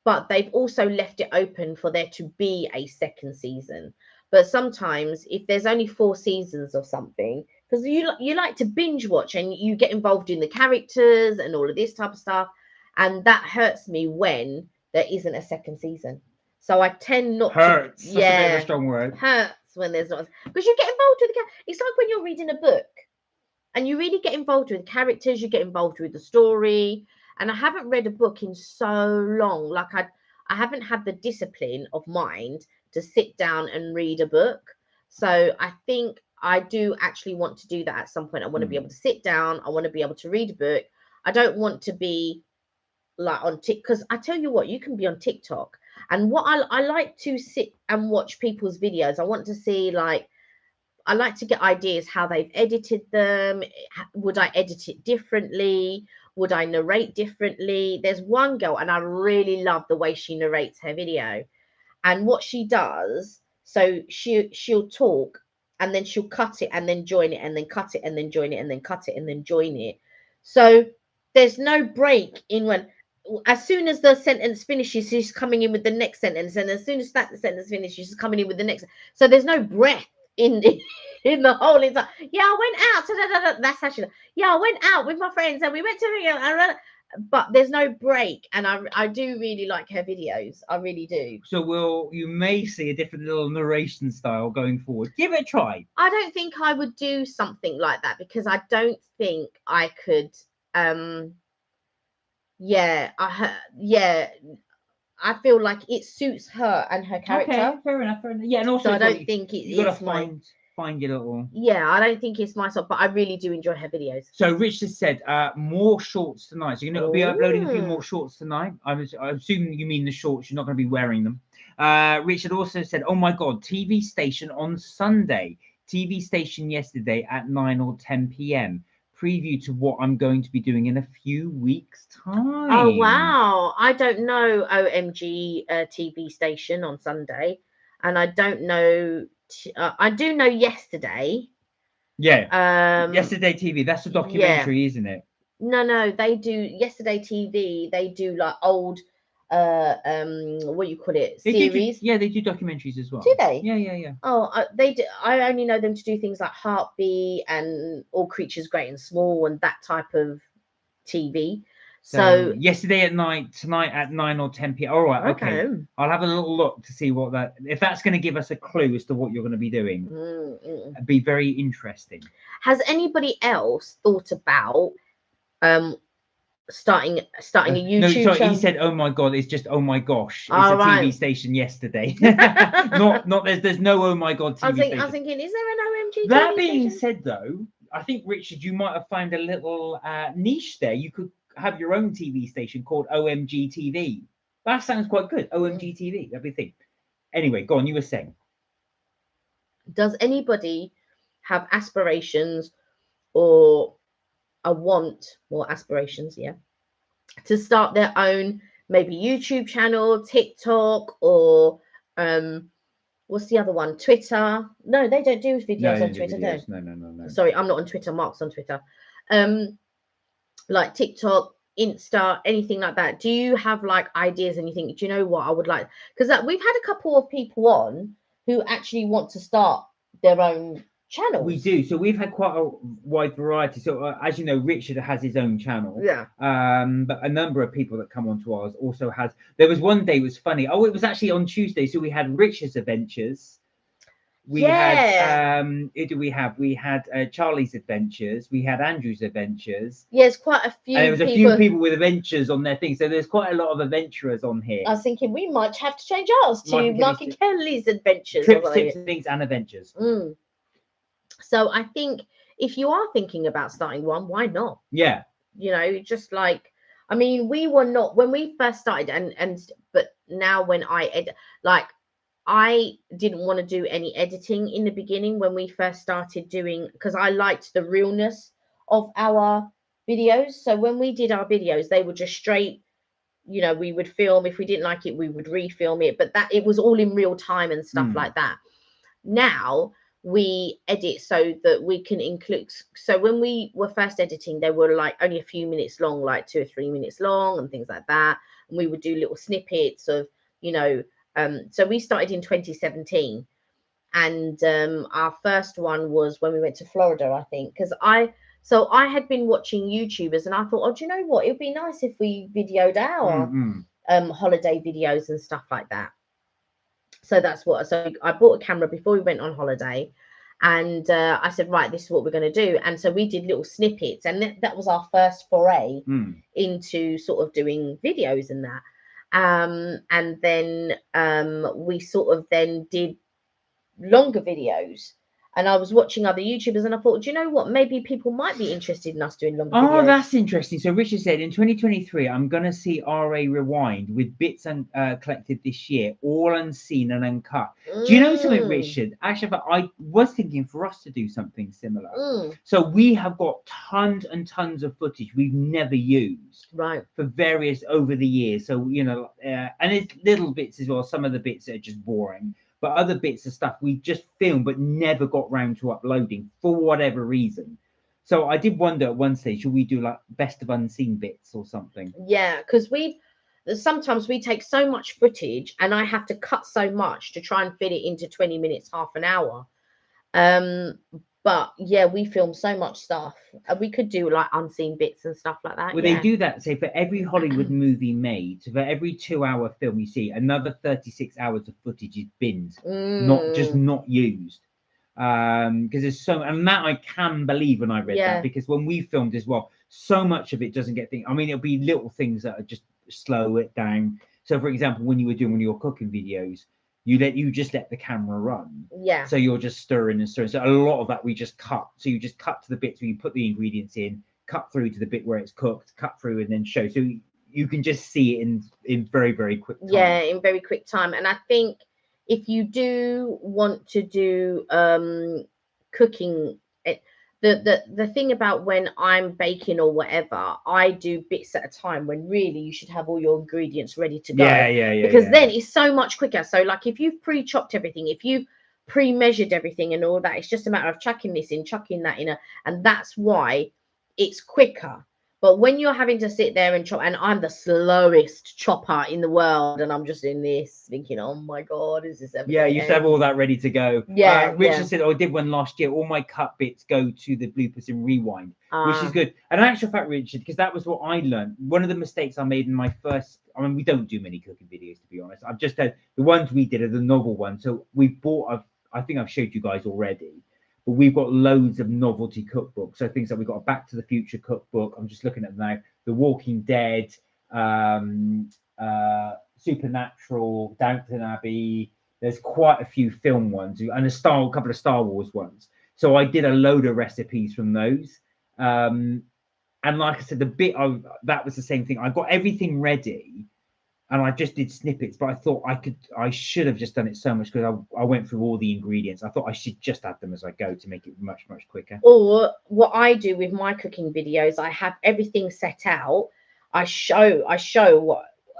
but they've also left it open for there to be a second season. But sometimes if there's only 4 seasons of something, because you like to binge watch and you get involved in the characters and all of this type of stuff, and that hurts me when there isn't a second season. So I tend not hurts. to. That's a bit of a strong word. Hurts when there's not, because you get involved with the characters. It's like when you're reading a book and you really get involved with the characters, you get involved with the story. And I haven't read a book in so long. Like I haven't had the discipline of mind to sit down and read a book. So I think I do actually want to do that at some point. I want to be able to sit down. I want to be able to read a book. I don't want to be like on TikTok, because I tell you what, you can be on TikTok. And what I like to sit and watch people's videos. I want to see, like, I like to get ideas how they've edited them. Would I edit it differently? Would I narrate differently? There's one girl, and I really love the way she narrates her video. And what she does, so she'll talk, and then she'll cut it and then join it, and then cut it and then join it, and then cut it and then join it. So there's no break in when. As soon as the sentence finishes, she's coming in with the next sentence, and as soon as that sentence finishes, she's coming in with the next. So there's no breath in the whole. It's like, yeah, I went out. That's how she. Yeah, I went out with my friends, and we went to. but there's no break, and I do really like her videos. I really do. So you may see a different little narration style going forward. Give it a try. I don't think I would do something like that because I don't think I could. Yeah, I feel like it suits her and her character. Okay, fair enough. Fair enough. Yeah, and also So I don't think you gotta it's my. find your little. Yeah, I don't think it's my sort, but I really do enjoy her videos. So Richard said more shorts tonight. So you're going to be uploading a few more Ooh. shorts tonight. I'm assuming you mean the shorts. You're not going to be wearing them. Richard also said, "Oh my God, TV station on Sunday. TV station yesterday at 9 or 10 p.m. Preview to what I'm going to be doing in a few weeks' time." Oh wow! I don't know OMG TV station on Sunday, and I don't know. I do know yesterday. Yeah. Yesterday TV. That's a documentary, yeah. isn't it? No, they do yesterday TV. They do like old, what you call it, series. They do documentaries as well. Do they? Yeah. Oh, they do. I only know them to do things like Heartbeat and All Creatures Great and Small and that type of TV. So yesterday at night, tonight at 9 or 10 p.m. All right, okay. I'll have a little look to see if that's going to give us a clue as to what you're going to be doing. It'd be very interesting. Has anybody else thought about starting a YouTube no, sorry, channel? He said, "Oh my God, it's just oh my gosh, it's a TV station yesterday." not there's no oh my God TV station. I was thinking, is there an OMG? That TV being station? Said, though, I think Richard, you might have found a little niche there. You could have your own TV station called OMG TV. That sounds quite good. OMG TV, that'd be a thing. Anyway, go on. You were saying. Does anybody have aspirations or a want or aspirations? Yeah, to start their own maybe YouTube channel, TikTok, or what's the other one? Twitter? No, they don't do videos on Twitter. No. Sorry, I'm not on Twitter. Mark's on Twitter. Like TikTok, Insta, anything like that. Do you have like ideas and you think, do you know what I would like? Because we've had a couple of people on who actually want to start their own channels. We do. So we've had quite a wide variety. So as you know, Richard has his own channel. Yeah. But a number of people that come onto ours also has. There was one day it was funny. Oh, it was actually on Tuesday. So we had Richard's Adventures. We had who do we have? We had Charlie's Adventures. We had Andrew's Adventures. Yes, quite a few. And there was a few people with adventures on their thing. So there's quite a lot of adventurers on here. I was thinking we might have to change ours to Mark and Kelly's Adventures. Trips, tips, things, and adventures. So I think if you are thinking about starting one, why not? Yeah. You know, just like, I mean, we were not when we first started, but now when I didn't want to do any editing in the beginning when we first started doing, because I liked the realness of our videos. So when we did our videos, they were just straight, you know, we would film. If we didn't like it, we would refilm it. But it was all in real time and stuff like that. Now we edit so that we can include. So when we were first editing, they were like only a few minutes long, like 2 or 3 minutes long and things like that. And we would do little snippets of, you know, so we started in 2017, and our first one was when we went to Florida, I think, because I had been watching YouTubers and I thought, oh, do you know what? It would be nice if we videoed our holiday videos and stuff like that. So so I bought a camera before we went on holiday, and I said, right, this is what we're going to do. And so we did little snippets, and that was our first foray into sort of doing videos and that. And then we sort of then did longer videos, and I was watching other YouTubers and I thought, do you know what, maybe people might be interested in us doing longer videos. Oh, that's interesting. So Richard said in 2023 I'm going to see RA Rewind with bits and collected this year, all unseen and uncut. Do you know something, Richard? Actually, I was thinking for us to do something similar. So we have got tons and tons of footage we've never used, right, for various over the years. So, you know, and it's little bits as well. Some of the bits are just boring, but other bits of stuff we just filmed but never got round to uploading for whatever reason. So I did wonder at one stage, should we do like best of unseen bits or something? Yeah, because sometimes we take so much footage and I have to cut so much to try and fit it into 20 minutes, half an hour. But yeah, we film so much stuff. We could do like unseen bits and stuff like that. Well, yeah. they do that. Say for every Hollywood movie made, so for every 2-hour film you see, another 36 hours of footage is binned, not used. Because there's so, and that I can believe when I read that, because when we filmed as well, so much of it doesn't get things. I mean, it'll be little things that are just slow it down. So, for example, when you were doing one of your cooking videos, you just let the camera run. Yeah. So you're just stirring and stirring. So a lot of that we just cut. So you just cut to the bits where you put the ingredients in, cut through to the bit where it's cooked, cut through and then show. So you can just see it in very, very quick time. Yeah, in very quick time. And I think if you do want to do cooking, the thing about when I'm baking or whatever, I do bits at a time, when really you should have all your ingredients ready to go. Yeah. Because then it's so much quicker. So like if you've pre-chopped everything, if you've pre-measured everything and all that, it's just a matter of chucking this in, chucking that in, and that's why it's quicker. But when you're having to sit there and chop, and I'm the slowest chopper in the world, and I'm just in this thinking, oh my God, is this ever? Yeah, you used to have all that ready to go. Yeah. Richard said, I did one last year. All my cut bits go to the bloopers and rewind, which is good. And in actual fact, Richard, because that was what I learned. One of the mistakes I made in my first, I mean, we don't do many cooking videos, to be honest. I've just had the ones we did are the novel ones. So we bought, I think I've showed you guys already. But we've got loads of novelty cookbooks. So things like we've got a Back to the Future cookbook. I'm just looking at them now. The Walking Dead, Supernatural, Downton Abbey. There's quite a few film ones and a couple of Star Wars ones. So I did a load of recipes from those. And like I said, that was the same thing. I got everything ready. And I just did snippets, but I thought I should have just done it so much, because I went through all the ingredients. I thought I should just add them as I go to make it much, much quicker. Or what I do with my cooking videos, I have everything set out. I show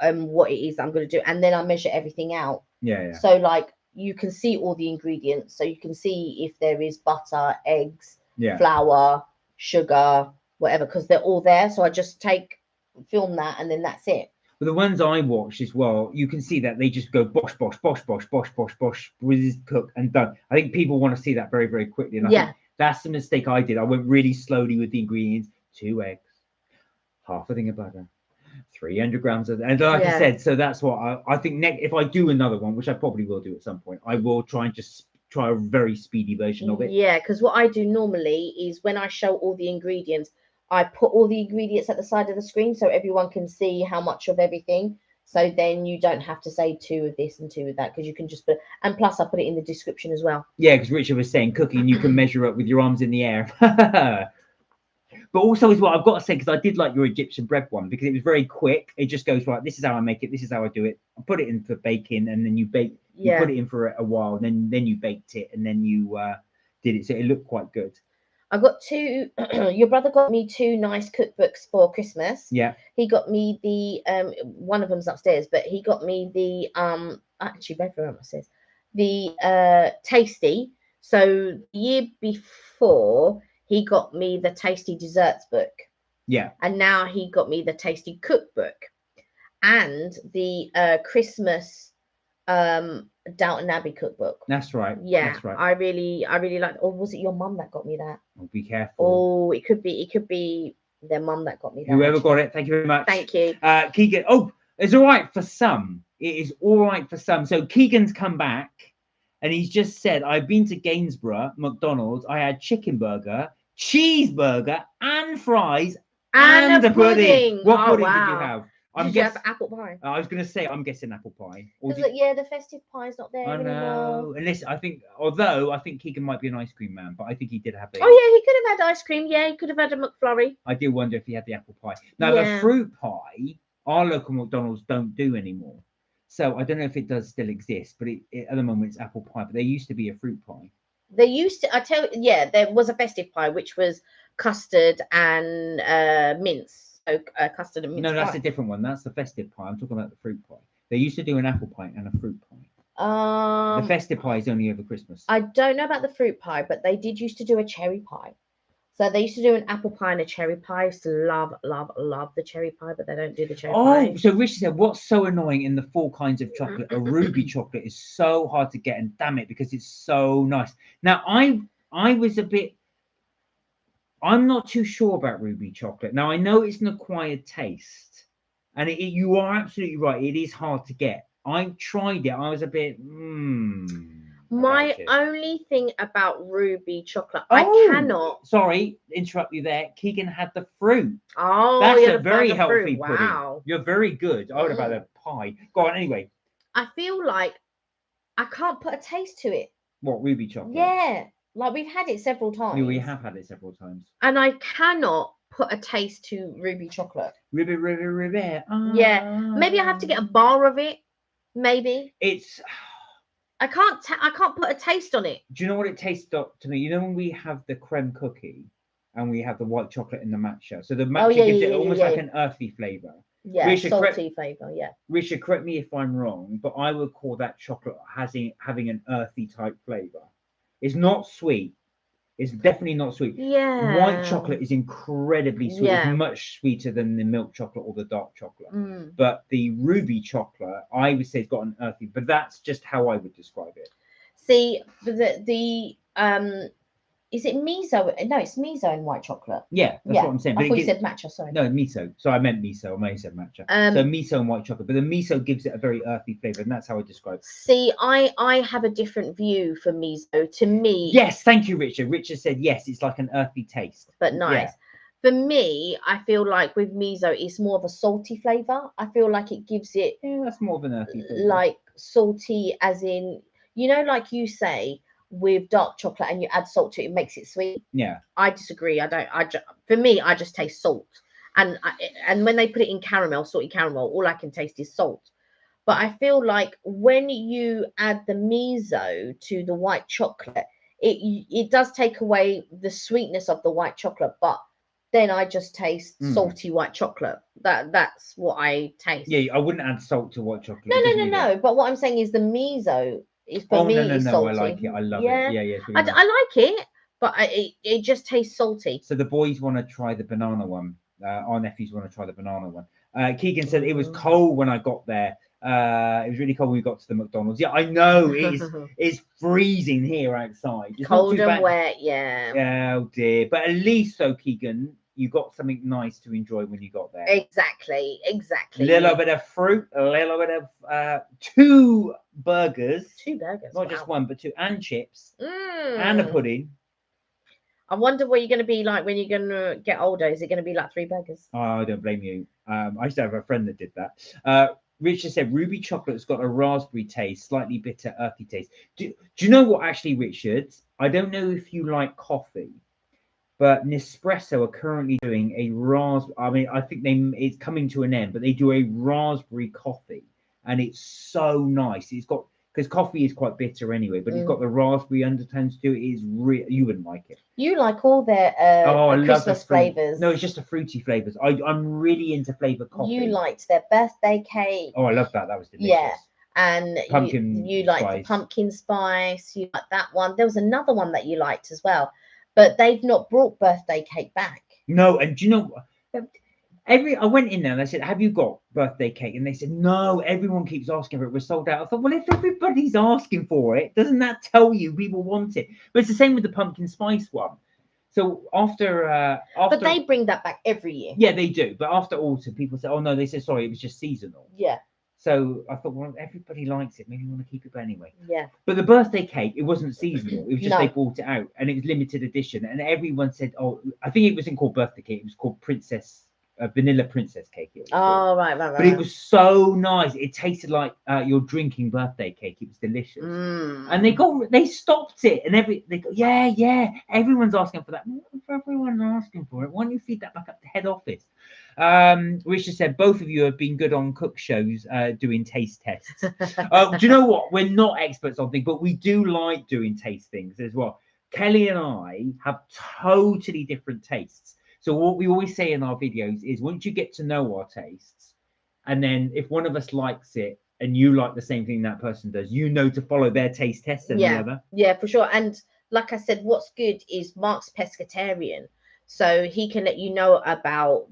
what it is I'm going to do, and then I measure everything out. Yeah. So like you can see all the ingredients, so you can see if there is butter, eggs, flour, sugar, whatever, because they're all there. So I just film that, and then that's it. But the ones I watched as well, you can see that they just go bosh, bosh, bosh, bosh, bosh, bosh, bosh, whiz, cook and done. I think people want to see that very, very quickly. And I think that's the mistake I did. I went really slowly with the ingredients. 2 eggs, half a thing of butter, 300 grams of, and like I said, so that's what I think if I do another one, which I probably will do at some point, I will try and just try a very speedy version of it. Yeah, because what I do normally is when I show all the ingredients, I put all the ingredients at the side of the screen so everyone can see how much of everything. So then you don't have to say 2 of this and 2 of that, because you can just put, and plus I put it in the description as well. Yeah, because Richard was saying cooking, you can measure up with your arms in the air. But also as well, I've got to say, because I did like your Egyptian bread one, because it was very quick. It just goes, right, this is how I make it. This is how I do it. I put it in for baking, and then you bake. You put it in for a while, and then you baked it, and then you did it. So it looked quite good. I got 2. Your brother got me 2 nice cookbooks for Christmas. Yeah. He got me the one of them's upstairs, but he got me the actually both of them upstairs. The Tasty. So the year before he got me the Tasty Desserts book. Yeah. And now he got me the Tasty Cookbook and the Christmas Downton Abbey cookbook. That's right. Yeah, that's right. I really like. Or was it your mum that got me that? Oh, be careful. Oh, it could be their mum that got me that. Whoever got it, thank you very much. Thank you. Keegan. Oh, it's all right for some. It is all right for some. So Keegan's come back, and he's just said, "I've been to Gainsborough, McDonald's. I had chicken burger, cheeseburger, and fries, and a pudding." What pudding did you have? Did you have apple pie? I was going to say, I'm guessing apple pie. Yeah, the festive pie's not there anymore. Unless I think Keegan might be an ice cream man, but I think he did have Oh yeah, he could have had ice cream. Yeah, he could have had a McFlurry. I do wonder if he had the apple pie. Now the fruit pie, our local McDonald's don't do anymore. So I don't know if it does still exist, but at the moment it's apple pie. But there used to be a fruit pie. There used to, there was a festive pie which was custard and mince. Custard and mince. No, that's a different one. That's the festive pie. I'm talking about the fruit pie. They used to do an apple pie and a fruit pie. The festive pie is only over Christmas. I don't know about the fruit pie, but they did used to do a cherry pie. So they used to do an apple pie and a cherry pie. I used to love the cherry pie, but they don't do the cherry pie. Oh, so Richard said, what's so annoying in the 4 kinds of chocolate? A ruby chocolate is so hard to get, and damn it, because it's so nice. Now, I was a bit I'm not too sure about ruby chocolate. Now I know it's an acquired taste, and you are absolutely right. It is hard to get. I tried it. I was a bit My about it. only thing about ruby chocolate, Oh, I cannot. Sorry, interrupt you there. Keegan had the fruit. Oh, That's you're a the very bag of fruit. healthy pudding. Wow. You're very good. I would have had a pie. Go on, anyway. I feel like I can't put a taste to it. What, ruby chocolate? Yeah, like we've had it several times. Yeah, we have had it several times. And I cannot put a taste to ruby chocolate. Ruby. Yeah, maybe I have to get a bar of it. Maybe It's. I can't put a taste on it. Do you know what it tastes to me? You know when we have the creme cookie and we have the white chocolate in the matcha. So the matcha gives it almost like an earthy flavour. Yeah, salty flavour. Yeah. Richard, correct me if I'm wrong, but I would call that chocolate having an earthy type flavour. It's not sweet. It's definitely not sweet. Yeah. White chocolate is incredibly sweet. Yeah. It's much sweeter than the milk chocolate or the dark chocolate. But the ruby chocolate, I would say, has got an earthy. But that's just how I would describe it. See, the is it miso? No, it's miso in white chocolate. Yeah, that's what I'm saying. I thought you said matcha. Sorry. No, miso. So I meant miso. I may have said matcha. So miso and white chocolate, but the miso gives it a very earthy flavour, and that's how I describe it. See, I have a different view for miso. To me, yes, thank you, Richard. Richard said yes, it's like an earthy taste, but nice. Yeah. For me, I feel like with miso, it's more of a salty flavour. I feel like it gives it. Yeah, that's more of an earthy flavour. Like salty, as in, you know, like you say, with dark chocolate and you add salt to it, it makes it sweet. Yeah, I disagree. For me, I just taste salt, and when they put it in caramel, salty caramel, all I can taste is salt. But I feel like when you add the miso to the white chocolate, it does take away the sweetness of the white chocolate, but then I just taste salty white chocolate. That's what I taste. Yeah, I wouldn't add salt to white chocolate. No. But what I'm saying is the miso is for me. No, salty. I like it. I love it. Yeah. Really I like it, but it just tastes salty. So the boys want to try the banana one. Our nephews want to try the banana one. Keegan said it was cold when I got there. It was really cold when we got to the McDonald's. Yeah, I know it's freezing here outside. It's cold and wet. Yeah. Oh dear, but at least though, Keegan, you got something nice to enjoy when you got there. Exactly. A little bit of fruit, a little bit of 2 burgers. 2 burgers. Not just one, but 2, and chips, and a pudding. I wonder what you're going to be like when you're going to get older. Is it going to be like 3 burgers? Oh, I don't blame you. I used to have a friend that did that. Richard said ruby chocolate's got a raspberry taste, slightly bitter, earthy taste. Do you know what, actually, Richard? I don't know if you like coffee, but Nespresso are currently doing a raspberry. I mean, I think it's coming to an end, but they do a raspberry coffee, and it's so nice. It's got, because coffee is quite bitter anyway, but it's got the raspberry undertones to it. It is you wouldn't like it. You like all their Christmas flavors. No, it's just the fruity flavors. I'm really into flavored coffee. You liked their birthday cake. Oh, I love that. That was delicious. Yeah. And you like the pumpkin spice. You like that one. There was another one that you liked as well, but they've not brought birthday cake back. No, and do you know what? I went in there and I said, have you got birthday cake? And they said, no, everyone keeps asking for it. We're sold out. I thought, well, if everybody's asking for it, doesn't that tell you people want it? But it's the same with the pumpkin spice one. So after but they bring that back every year. Yeah, they do. But after autumn, people say, oh, no, they said, sorry, it was just seasonal. Yeah. So I thought, well, everybody likes it. Maybe you want to keep it, but anyway. Yeah. But the birthday cake, it wasn't seasonal. It was just they brought it out, and it was limited edition. And everyone said, oh, I think it wasn't called birthday cake. It was called vanilla princess cake. Right. But it was so nice. It tasted like you're drinking birthday cake. It was delicious. And they stopped it, and they go, yeah. Everyone's asking for that. Everyone's asking for it. Why don't you feed that back up to head office? Richard said both of you have been good on cook shows doing taste tests. Do you know what? We're not experts on things, but we do like doing taste things as well. Kelly and I have totally different tastes. So what we always say in our videos is once you get to know our tastes, and then if one of us likes it and you like the same thing that person does, you know to follow their taste test and the other. Yeah, for sure. And like I said, what's good is Mark's pescatarian. So he can let you know about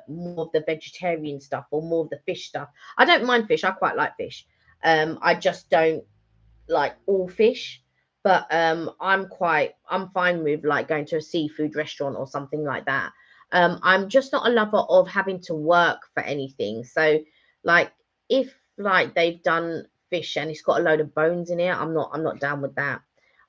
more of the vegetarian stuff or more of the fish stuff. I don't mind fish. I quite like fish. I just don't like all fish. But I'm fine with like going to a seafood restaurant or something like that. I'm just not a lover of having to work for anything. So like if like they've done fish and it's got a load of bones in it, I'm not down with that.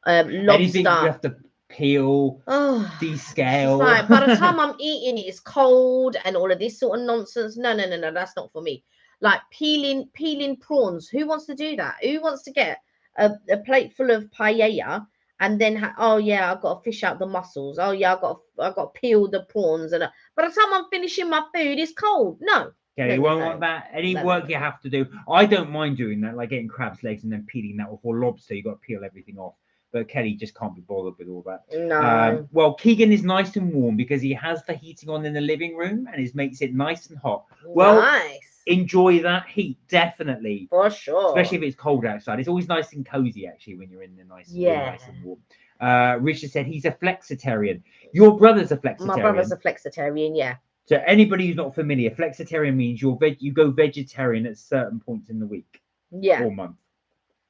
Anything you Lobster. have to peel, Oh, it's just descale. like by the time I'm eating it, it's cold and all of this sort of nonsense. No, that's not for me. Like peeling prawns. Who wants to do that? Who wants to get a plate full of paella and then oh yeah, I've got to fish out the mussels. Oh yeah, I've got to peel the prawns and by the time I'm finishing my food, it's cold. No. Okay, you won't want that. Any work you have to do. I don't mind doing that, like getting crab's legs and then peeling that off, or lobster. You got to peel everything off. But Kelly just can't be bothered with all that. No. Well, Keegan is nice and warm because he has the heating on in the living room and it makes it nice and hot. Well, nice. Enjoy that heat, definitely. For sure. Especially if it's cold outside. It's always nice and cozy, actually, when you're in the nice and warm. Richard said he's a flexitarian. Your brother's a flexitarian. My brother's a flexitarian, yeah. So anybody who's not familiar, flexitarian means you go vegetarian at certain points in the week. Yeah. Or month.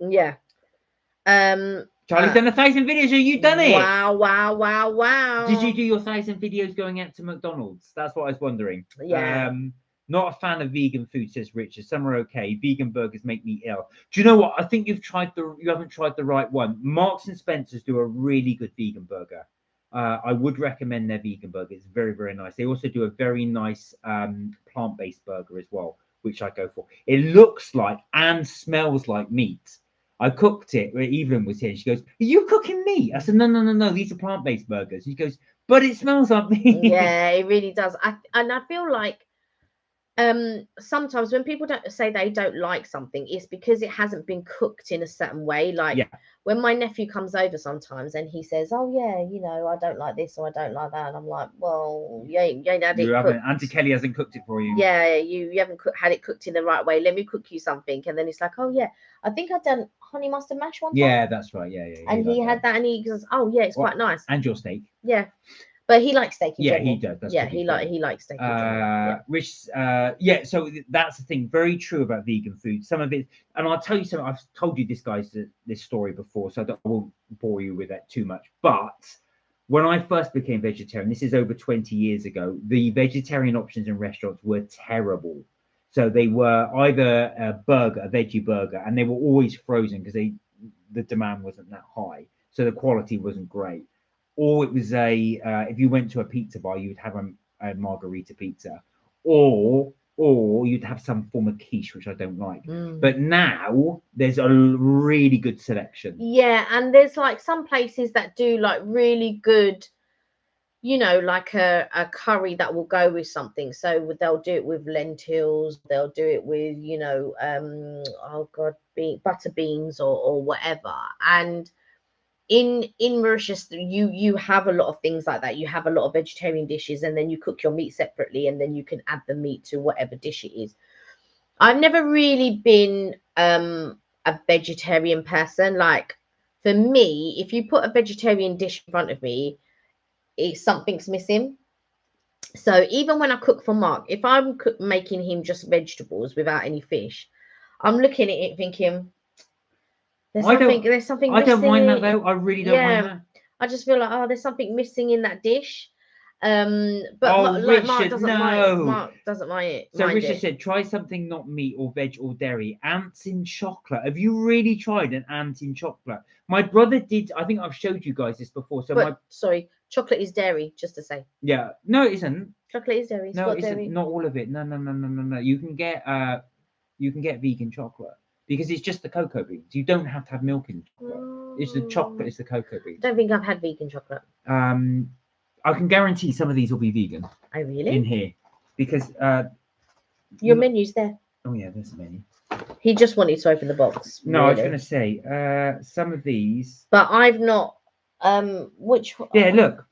Yeah. Charlie's done 1,000 videos. Have you done it? Wow. Did you do your 1,000 videos going out to McDonald's? That's what I was wondering. Yeah. Not a fan of vegan food, says Richard. Some are okay. Vegan burgers make me ill. Do you know what? I think you haven't tried the right one. Marks and Spencer's do a really good vegan burger. I would recommend their vegan burger. It's very, very nice. They also do a very nice plant-based burger as well, which I go for. It looks like and smells like meat. I cooked it where Evelyn was here. She goes, "Are you cooking meat?" I said, No. These are plant-based burgers. She goes, "But it smells like meat." Yeah, it really does. I feel like sometimes when people don't say they don't like something, it's because it hasn't been cooked in a certain way. Like when my nephew comes over sometimes and he says, "Oh yeah, you know, I don't like this or I don't like that," and I'm like, "Well, you ain't had it cooked. Auntie Kelly hasn't cooked it for you. Yeah, you haven't had it cooked in the right way. Let me cook you something." And then it's like, "Oh yeah, I think I've done honey mustard mash one time." Yeah, that's right. Yeah. And he had that and he goes, "Oh yeah, it's quite nice." And your steak. Yeah. But he likes steak in general. He does. That's he likes steak in general. Rich, so that's the thing. Very true about vegan food. Some of it, and I'll tell you something. I've told you this story before, so I won't bore you with that too much. But when I first became vegetarian, this is over 20 years ago, the vegetarian options in restaurants were terrible. So they were either a veggie burger, and they were always frozen because the demand wasn't that high, so the quality wasn't great. Or it was if you went to a pizza bar, you'd have a margarita pizza, or you'd have some form of quiche, which I don't like. But now there's a really good selection. Yeah, and there's like some places that do like really good, you know, like a curry that will go with something. So they'll do it with lentils, they'll do it with, you know, butter beans or whatever. And in Mauritius, you have a lot of things like that. You have a lot of vegetarian dishes, and then you cook your meat separately, and then you can add the meat to whatever dish it is. I've never really been a vegetarian person. Like for me, if you put a vegetarian dish in front of me, something's missing. So even when I cook for Mark, if I'm making him just vegetables without any fish, I'm looking at it thinking, there's something I don't missing. mind that though. I really don't mind that. I just feel like, oh, there's something missing in that dish. But like Richard, Mark doesn't mind it. So Richard said, try something not meat or veg or dairy. Ants in chocolate. Have you really tried an ant in chocolate? My brother did. I think I've showed you guys this before. So sorry, chocolate is dairy, just to say. Yeah, no, it isn't. Chocolate is dairy. No, it isn't. Not all of it. No. You can get vegan chocolate because it's just the cocoa beans. You don't have to have milk in chocolate. It's the chocolate. It's the cocoa beans. I don't think I've had vegan chocolate. I can guarantee some of these will be vegan. Oh, really? In here, because your menu's there. Oh yeah, there's a menu. He just wanted to open the box. No, really. I was going to say some of these. But I've not. Which one? Yeah, look.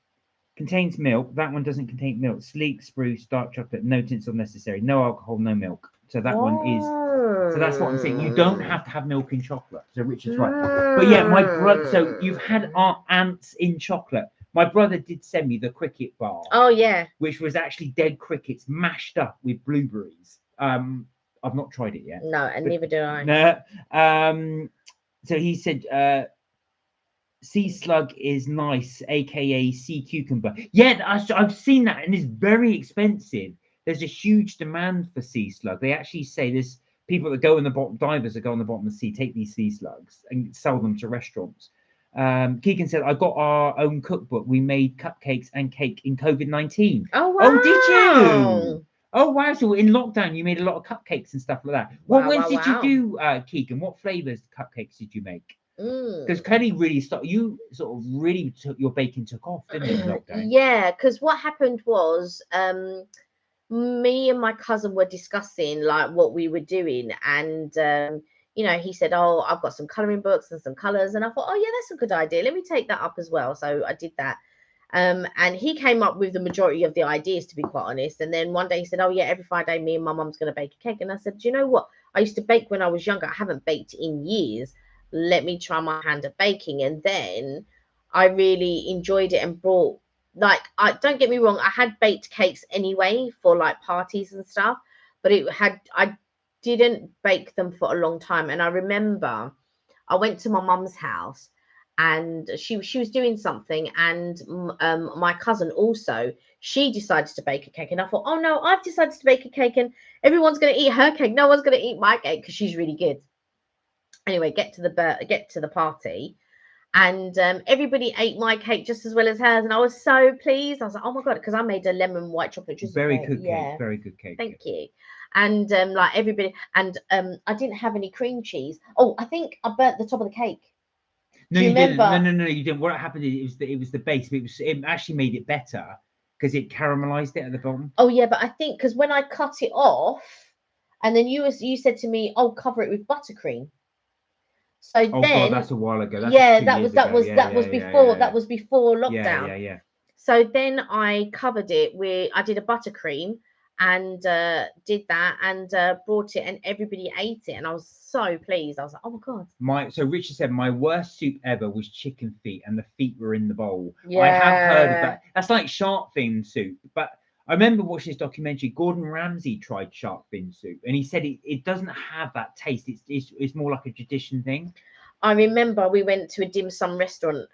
Contains milk. That one doesn't contain milk. Sleek, spruce, dark chocolate. No tinsel necessary. No alcohol, no milk. So that one is. So that's what I'm saying. You don't have to have milk in chocolate. So Richard's right. But yeah, my brother. So you've had ants in chocolate. My brother did send me the cricket bar. Oh yeah. Which was actually dead crickets mashed up with blueberries. I've not tried it yet. No, and neither do I. No. So he said sea slug is nice, aka sea cucumber. Yeah, I've seen that, and it's very expensive. There's a huge demand for sea slug. They actually say there's people that go in the bottom, divers that go on the bottom of the sea, take these sea slugs and sell them to restaurants. Keegan said, I got our own cookbook. We made cupcakes and cake in COVID-19. Oh, wow. Oh, did you? Oh, wow. So in lockdown, you made a lot of cupcakes and stuff like that. What ones did you do, Keegan? What flavors cupcakes did you make? Because Kelly really you sort of really your baking took off, didn't it, in lockdown? Yeah, because what happened was me and my cousin were discussing like what we were doing, and you know, he said, oh, I've got some coloring books and some colors, and I thought, oh yeah, that's a good idea, let me take that up as well. So I did that. And he came up with the majority of the ideas, to be quite honest. And then one day he said, oh yeah, every Friday me and my mum's going to bake a cake. And I said, do you know what, I used to bake when I was younger, I haven't baked in years, let me try my hand at baking. And then I really enjoyed it and brought, like, I don't get me wrong, I had baked cakes anyway for like parties and stuff, but I didn't bake them for a long time. And I remember I went to my mum's house, and she was doing something, and my cousin also, she decided to bake a cake, and I thought, oh no, I've decided to bake a cake and everyone's going to eat her cake, no one's going to eat my cake because she's really good. Anyway, get to the party, and everybody ate my cake just as well as hers, and I was so pleased. I was like, oh my god, because I made a lemon white chocolate drizzle very cake. good Yeah, cake, very good cake. Thank you. And like everybody, and I didn't have any cream cheese. Oh, I think I burnt the top of the cake. No, you didn't. No, you didn't. What happened is it was the base, but it actually made it better because it caramelized it at the bottom. Oh yeah, but I think because when I cut it off, and then you said to me, oh, cover it with buttercream. So oh then, god, that's a while ago. That's yeah, 2 that years was ago. that was before that was before lockdown. Yeah. So then I covered it with, I did a buttercream and did that, and brought it, and everybody ate it, and I was so pleased. I was like, oh my god. So Richard said my worst soup ever was chicken feet, and the feet were in the bowl. Yeah. I have heard of that. That's like shark fin soup, but I remember watching this documentary. Gordon Ramsay tried shark fin soup, and he said it doesn't have that taste. It's more like a tradition thing. I remember we went to a dim sum restaurant,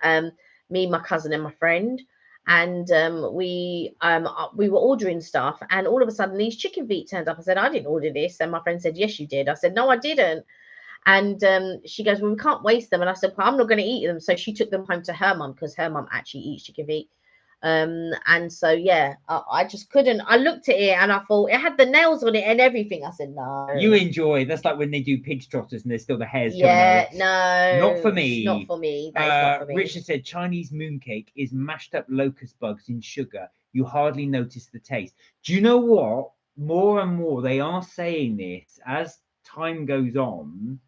me, my cousin, and my friend, and we were ordering stuff, and all of a sudden these chicken feet turned up. I said, I didn't order this, and my friend said, yes, you did. I said, no, I didn't. And she goes, well, we can't waste them. And I said, well, I'm not going to eat them. So she took them home to her mum, because her mum actually eats chicken feet. And so yeah, I just couldn't. I looked at it and I thought it had the nails on it and everything. I said, no. You enjoy. That's like when they do pig trotters and there's still the hairs. Yeah, no, not for me. Not for me. That is not for me. Richard said Chinese mooncake is mashed up locust bugs in sugar. You hardly notice the taste. Do you know what? More and more they are saying this as time goes on.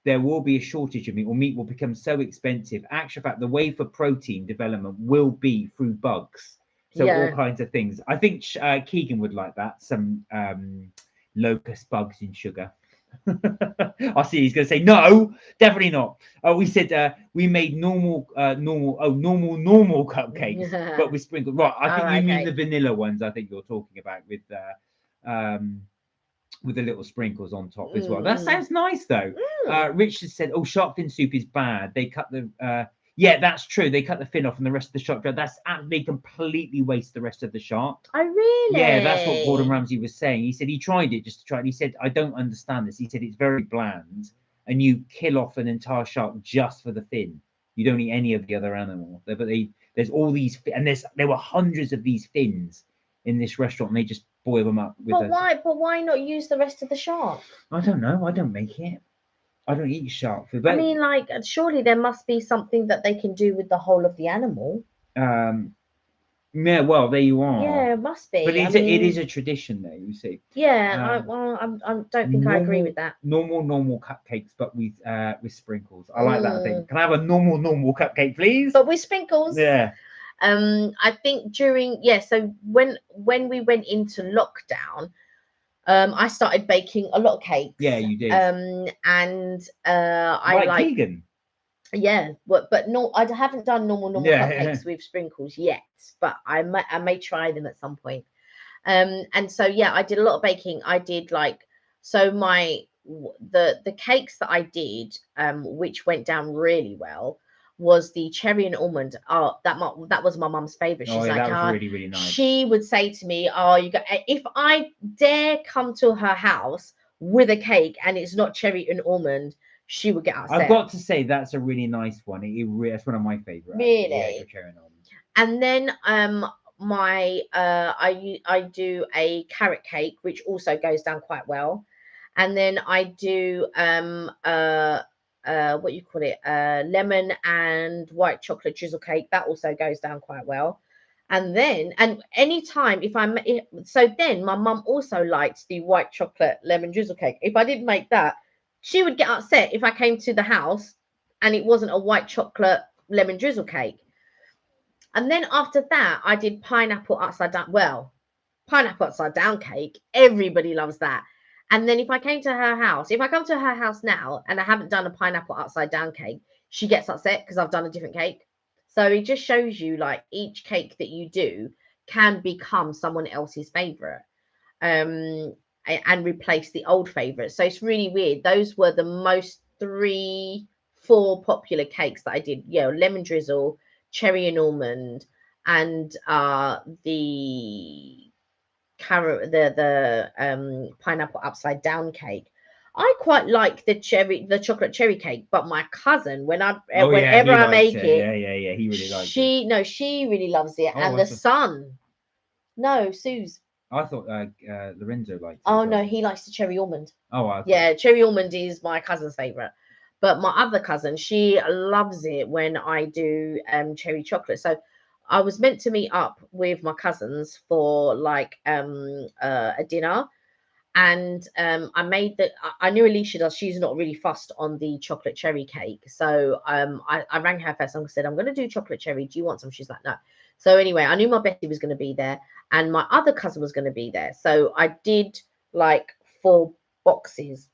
There will be a shortage of meat, or meat will become so expensive. Actual fact, the way for protein development will be through bugs. So all kinds of things. I think Keegan would like that. Some locust bugs in sugar. I see he's going to say no, definitely not. We said we made normal cupcakes, but we sprinkled. Right, I think you mean the vanilla ones. I think you're talking about with the little sprinkles on top as well. That sounds nice though. Richard said, oh, shark fin soup is bad. They cut the yeah, that's true. They cut the fin off and the rest of the shark. That's they completely waste the rest of the shark. Oh, really? Yeah, that's what Gordon Ramsay was saying. He said he tried it just to try it. He said, I don't understand this. He said it's very bland, and you kill off an entire shark just for the fin. You don't eat any of the other animal. But there's all these, and there were hundreds of these fins in this restaurant, and they just boil them up. But why not use the rest of the shark? I don't know. I don't make it. I don't eat shark food. But I mean, like, surely there must be something that they can do with the whole of the animal. Yeah, well, there you are. Yeah, it must be. But it is a tradition, though. You see. Yeah, I don't think I agree with that. Normal cupcakes, but with sprinkles. I like that thing. Can I have a normal cupcake, please? But with sprinkles. Yeah. I think so when we went into lockdown, I started baking a lot of cakes. Yeah, you did. And I like vegan. Yeah, but no, I haven't done normal cupcakes with sprinkles yet, but I may try them at some point. And so yeah, I did a lot of baking. I did the cakes that I did, which went down really well, was the cherry and almond. Oh, that was my mum's favorite. Oh, She's yeah, like, that was really, really nice. she would say to me, "Oh, you got if I dare come to her house with a cake and it's not cherry and almond, she would get upset." I've got to say that's a really nice one. That's one of my favorite. Really? Yeah, cherry and almond. And then I do a carrot cake, which also goes down quite well. And then I do what you call it, lemon and white chocolate drizzle cake. That also goes down quite well. And then anytime if I'm so then my mum also liked the white chocolate lemon drizzle cake. If I didn't make that, she would get upset if I came to the house and it wasn't a white chocolate lemon drizzle cake. And then after that, I did pineapple upside down. Well, pineapple upside down cake. Everybody loves that. And then if I came to her house, if I come to her house now and I haven't done a pineapple upside down cake, she gets upset because I've done a different cake. So it just shows you like each cake that you do can become someone else's favorite, and replace the old favorite. So it's really weird. Those were the most 4 popular cakes that I did. Yeah, lemon drizzle, cherry and almond, and the carrot, the pineapple upside down cake. I quite like the chocolate cherry cake, but my cousin, whenever I make it, yeah, he really likes it. She really loves it, Oh, and the son, no, Suze. I thought Lorenzo liked it. Oh no, he likes the cherry almond. Oh, okay. Yeah, cherry almond is my cousin's favorite. But my other cousin, she loves it when I do cherry chocolate. So I was meant to meet up with my cousins for like a dinner, and I made the. I knew Alicia does. She's not really fussed on the chocolate cherry cake, so I rang her first and said, "I'm going to do chocolate cherry. Do you want some?" She's like, "No." So anyway, I knew my bestie was going to be there, and my other cousin was going to be there. So I did like 4 boxes,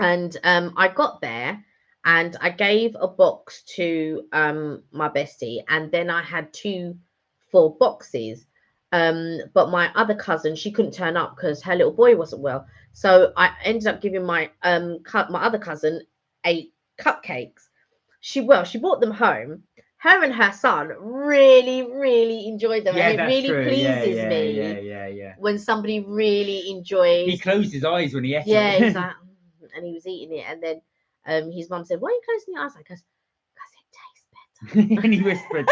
and I got there and I gave a box to my bestie, and then I had 4 boxes. But my other cousin, she couldn't turn up because her little boy wasn't well. So I ended up giving my other cousin 8 cupcakes. She brought them home. Her and her son really enjoyed them, Yeah, and it that's really true. pleases me when somebody really enjoys. He closed his eyes when he ate Yeah, it. he's like, and he was eating it, and then his mum said, "Why are you closing your eyes?" I goes, "Because it tastes better." And he whispered.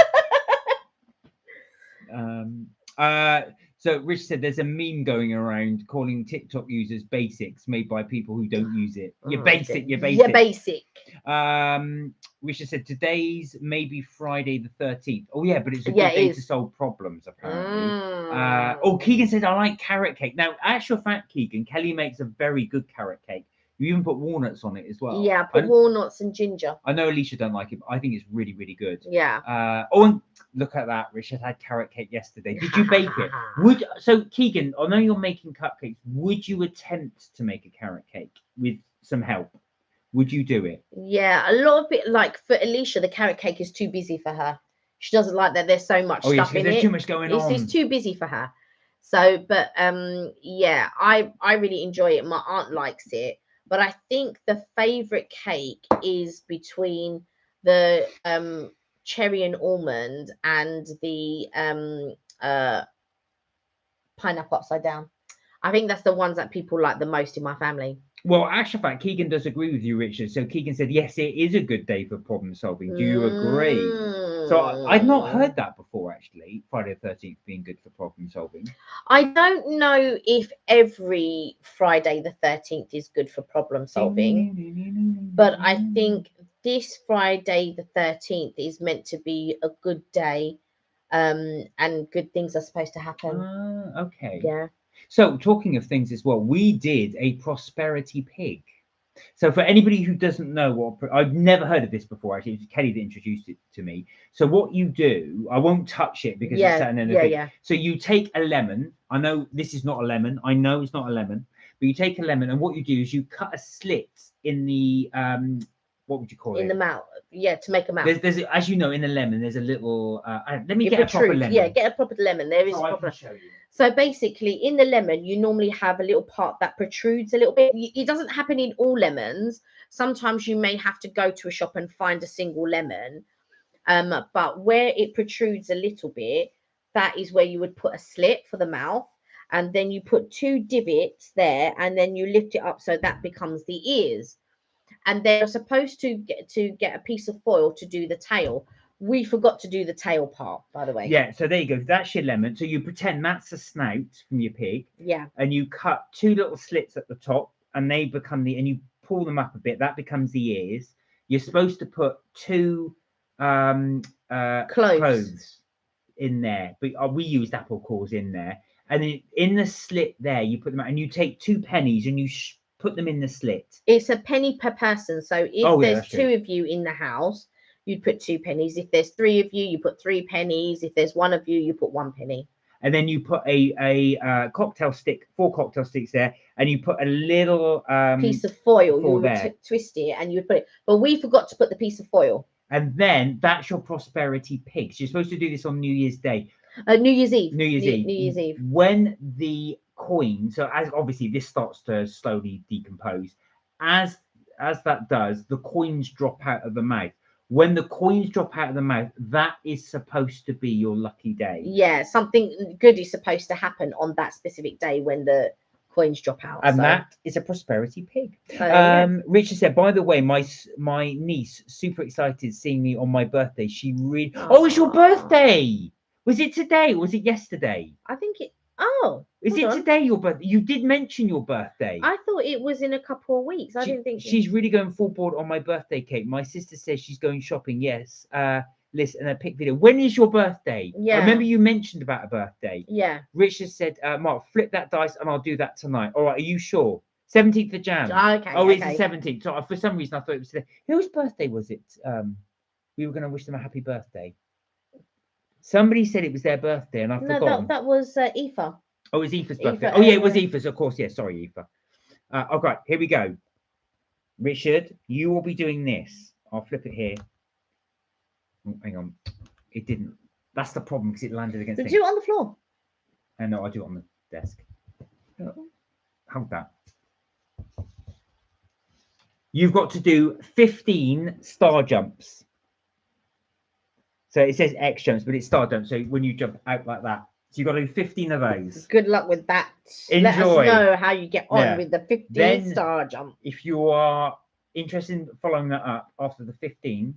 So Rich said there's a meme going around calling TikTok users basics made by people who don't use it. You're basic. You're basic. You're basic. Richard said today's maybe Friday the 13th. Oh yeah, but it's a good day to solve problems apparently. Oh, Keegan said I like carrot cake. Now, actual fact, Keegan, Kelly makes a very good carrot cake. You even put walnuts on it as well. Yeah, put walnuts and ginger. I know Alicia don't like it, but I think it's really, really good. Yeah. Oh, and look at that. Richard had carrot cake yesterday. Did you bake it? So Keegan, I know you're making cupcakes. Would you attempt to make a carrot cake with some help? Would you do it? Yeah, a lot of it. Like for Alicia, the carrot cake is too busy for her. She doesn't like that. There's so much stuff in it. There's too much going on. It's too busy for her. So, but yeah, I really enjoy it. My aunt likes it. But I think the favorite cake is between the cherry and almond and the pineapple upside down. I think that's the ones that people like the most in my family. Well, actually, fact, Keegan does agree with you, Richard. So Keegan said, yes, it is a good day for problem solving. Do you agree? So I'd not heard that before, actually, Friday the 13th being good for problem solving. I don't know if every Friday the 13th is good for problem solving, but I think this Friday the 13th is meant to be a good day, and good things are supposed to happen. Okay. Yeah. So talking of things as well, we did a prosperity pig. So for anybody who doesn't know what, I've never heard of this before, actually. It's Kelly that introduced it to me. So what you do, I won't touch it because it's sitting in the thing. So you take a lemon. I know this is not a lemon. I know it's not a lemon, but you take a lemon and what you do is you cut a slit in the, what would you call it? In the mouth. Yeah, to make a mouth. There's as you know, in a lemon, there's a little, let me get a proper lemon. Yeah, get a proper lemon. There is so proper. I can show you. So basically, in the lemon, you normally have a little part that protrudes a little bit. It doesn't happen in all lemons. Sometimes you may have to go to a shop and find a single lemon. But where it protrudes a little bit, that is where you would put a slit for the mouth. And then you put 2 divots there, and then you lift it up so that becomes the ears. And they're supposed to get a piece of foil to do the tail. We forgot to do the tail part, by the way. Yeah, so there you go. That's your lemon. So you pretend that's the snout from your pig. Yeah. And you cut 2 little slits at the top, and they become and you pull them up a bit. That becomes the ears. You're supposed to put 2 cloves in there, but we used apple cores in there. And then in the slit there, you put them out, and you take 2 pennies and you put them in the slit. It's a penny per person. So if there's 2 of you in the house, you'd put 2 pennies. If there's 3 of you, you put 3 pennies. If there's 1 of you, you put 1 penny. And then you put a cocktail stick, 4 cocktail sticks there, and you put a little piece of foil. You would twist it and you would put it. But we forgot to put the piece of foil. And then that's your prosperity pigs. You're supposed to do this on New Year's Day. New Year's Eve. New Year's Eve. When the coin, so as obviously this starts to slowly decompose, as that does, the coins drop out of the mouth. When the coins drop out of the mouth, that is supposed to be your lucky day. Yeah, something good is supposed to happen on that specific day when the coins drop out. And that is a prosperity pig. Yeah. Richard said, by the way, my niece super excited seeing me on my birthday. She really it's your birthday. Was it today or was it yesterday? I think it is it today your birthday? You did mention your birthday. I thought it was in a couple of weeks. I didn't think she's really going full board on my birthday cake. My sister says she's going shopping. Yes. List and a pic video. When is your birthday? Yeah. I remember you mentioned about a birthday. Yeah. Richard said, Mark, flip that dice and I'll do that tonight. All right, are you sure? 17th of Jan. Okay. Oh, it's the 17th. So for some reason I thought it was today. Whose birthday was it? We were going to wish them a happy birthday. Somebody said it was their birthday and I forgot. No, that was Aoife. Oh, it was Aoife's birthday. Oh, yeah, it was Aoife's, of course. Yeah, sorry, Aoife. Okay, here we go. Richard, you will be doing this. I'll flip it here. Oh, hang on. It didn't. That's the problem because it landed against the do it on the floor. No, I do it on the desk. Hold that. You've got to do 15 star jumps. So it says X jumps, but it's star jumps. So when you jump out like that. So you've got to do 15 of those. Good luck with that. Enjoy. Let us know how you get on with the 15 star jump. If you are interested in following that up after the 15.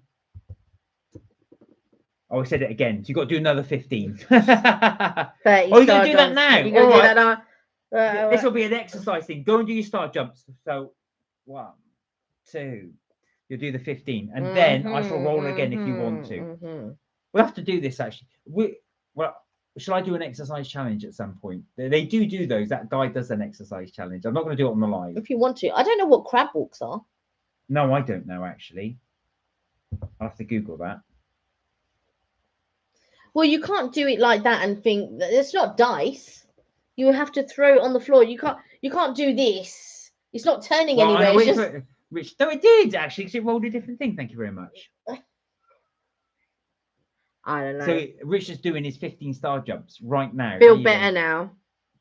Oh, I said it again. So you've got to do another 15. 30 you're going to do that now? You're going to do that now? This will be an exercise thing. Go and do your star jumps. So 1, 2. You'll do the 15. And then I shall roll again if you want to. We'll have to do this, actually. Shall I do an exercise challenge at some point? They do those. That guy does an exercise challenge. I'm not going to do it on the live. If you want to. I don't know what crab walks are. No, I don't know, actually. I'll have to Google that. Well, you can't do it like that and think that it's not dice. You have to throw it on the floor. You can't do this. It's not turning anywhere. Rich, no, it did actually, because it rolled a different thing. Thank you very much. I don't know. So Richard's doing his 15 star jumps right now. Feel better now.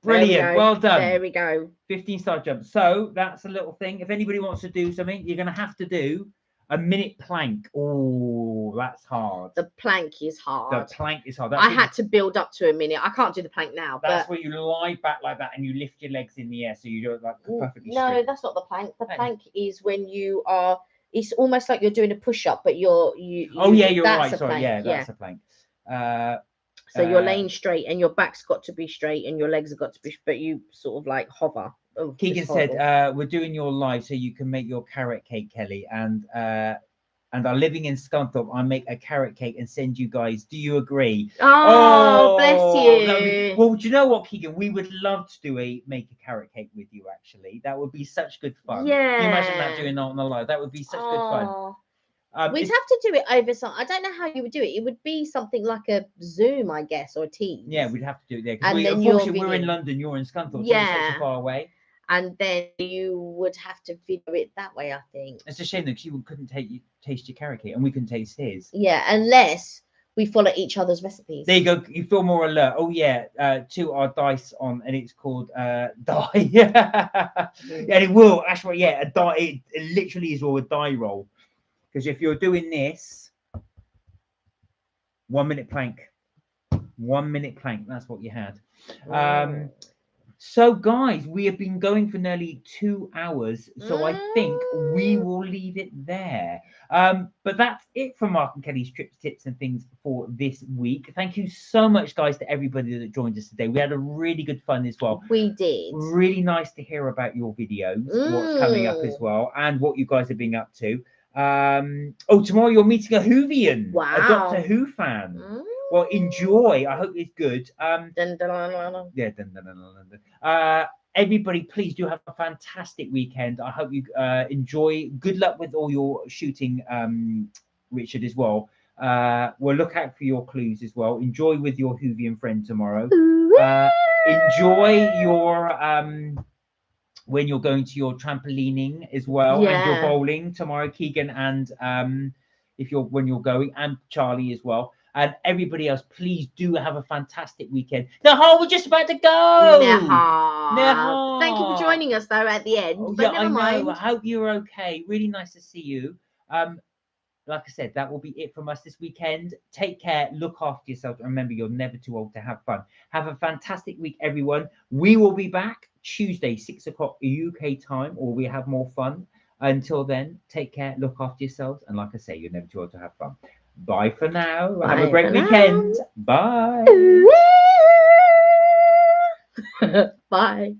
Brilliant. Well done. There we go. 15 star jumps. So that's a little thing. If anybody wants to do something, you're going to have to do a minute plank. Oh, that's hard. The plank is hard. The plank is hard. I had to build up to a minute. I can't do the plank now. That's where you lie back like that and you lift your legs in the air. So you do it like perfectly straight. No, that's not the plank. The plank is when you are, it's almost like you're doing a push-up, but you're right. Sorry, that's a plank. So you're laying straight and your back's got to be straight and your legs have got to be, but you sort of like hover. Oh, Keegan said, we're doing your live so you can make your carrot cake, Kelly, and are living in Scunthorpe. I make a carrot cake and send you guys. Do you agree? Oh, bless you. Well, do you know what, Keegan? We would love to make a carrot cake with you, actually. That would be such good fun. Yeah. Can you imagine that doing that on the live? That would be such good fun. We'd have to do it over some. I don't know how you would do it. It would be something like a Zoom, I guess, or Teams. Yeah, we'd have to do it there. And then unfortunately, we're in London, you're in Scunthorpe, so it's so far away. And then you would have to video it that way, I think. It's a shame that she couldn't taste your carrot cake and we couldn't taste his. Yeah, unless we follow each other's recipes. There you go. You feel more alert. Oh yeah, 2 are dice on, and it's called die. Yeah, and it will actually. Yeah, a die. It literally is all a die roll. Because if you're doing this, 1 minute plank, 1 minute plank. That's what you had. So guys, we have been going for nearly 2 hours, so I think we will leave it there. But that's it from Mark and Kelly's trips, tips and things for this week. Thank you so much, guys, to everybody that joined us today. We had a really good fun as well. We did. Really nice to hear about your videos, what's coming up as well, and what you guys are being up to. Tomorrow you're meeting a Whovian, a Doctor Who fan. Well, enjoy. I hope it's good. Everybody, please do have a fantastic weekend. I hope you enjoy. Good luck with all your shooting, Richard, as well. We'll look out for your clues as well. Enjoy with your Whovian friend tomorrow. Enjoy your when you're going to your trampolining as well, and your bowling tomorrow, Keegan, and when you're going, and Charlie as well. And everybody else, please do have a fantastic weekend. Nahar, we're just about to go. Nahar. Thank you for joining us, though, at the end. Oh, but yeah, never I know. mind. I hope you're okay. Really nice to see you. Like I said, that will be it from us this weekend. Take care. Look after yourself. Remember, you're never too old to have fun. Have a fantastic week, everyone. We will be back Tuesday, 6 o'clock UK time, or we have more fun. Until then, take care. Look after yourselves. And like I say, you're never too old to have fun. Bye for now. Bye have a great weekend. Now. Bye. Bye.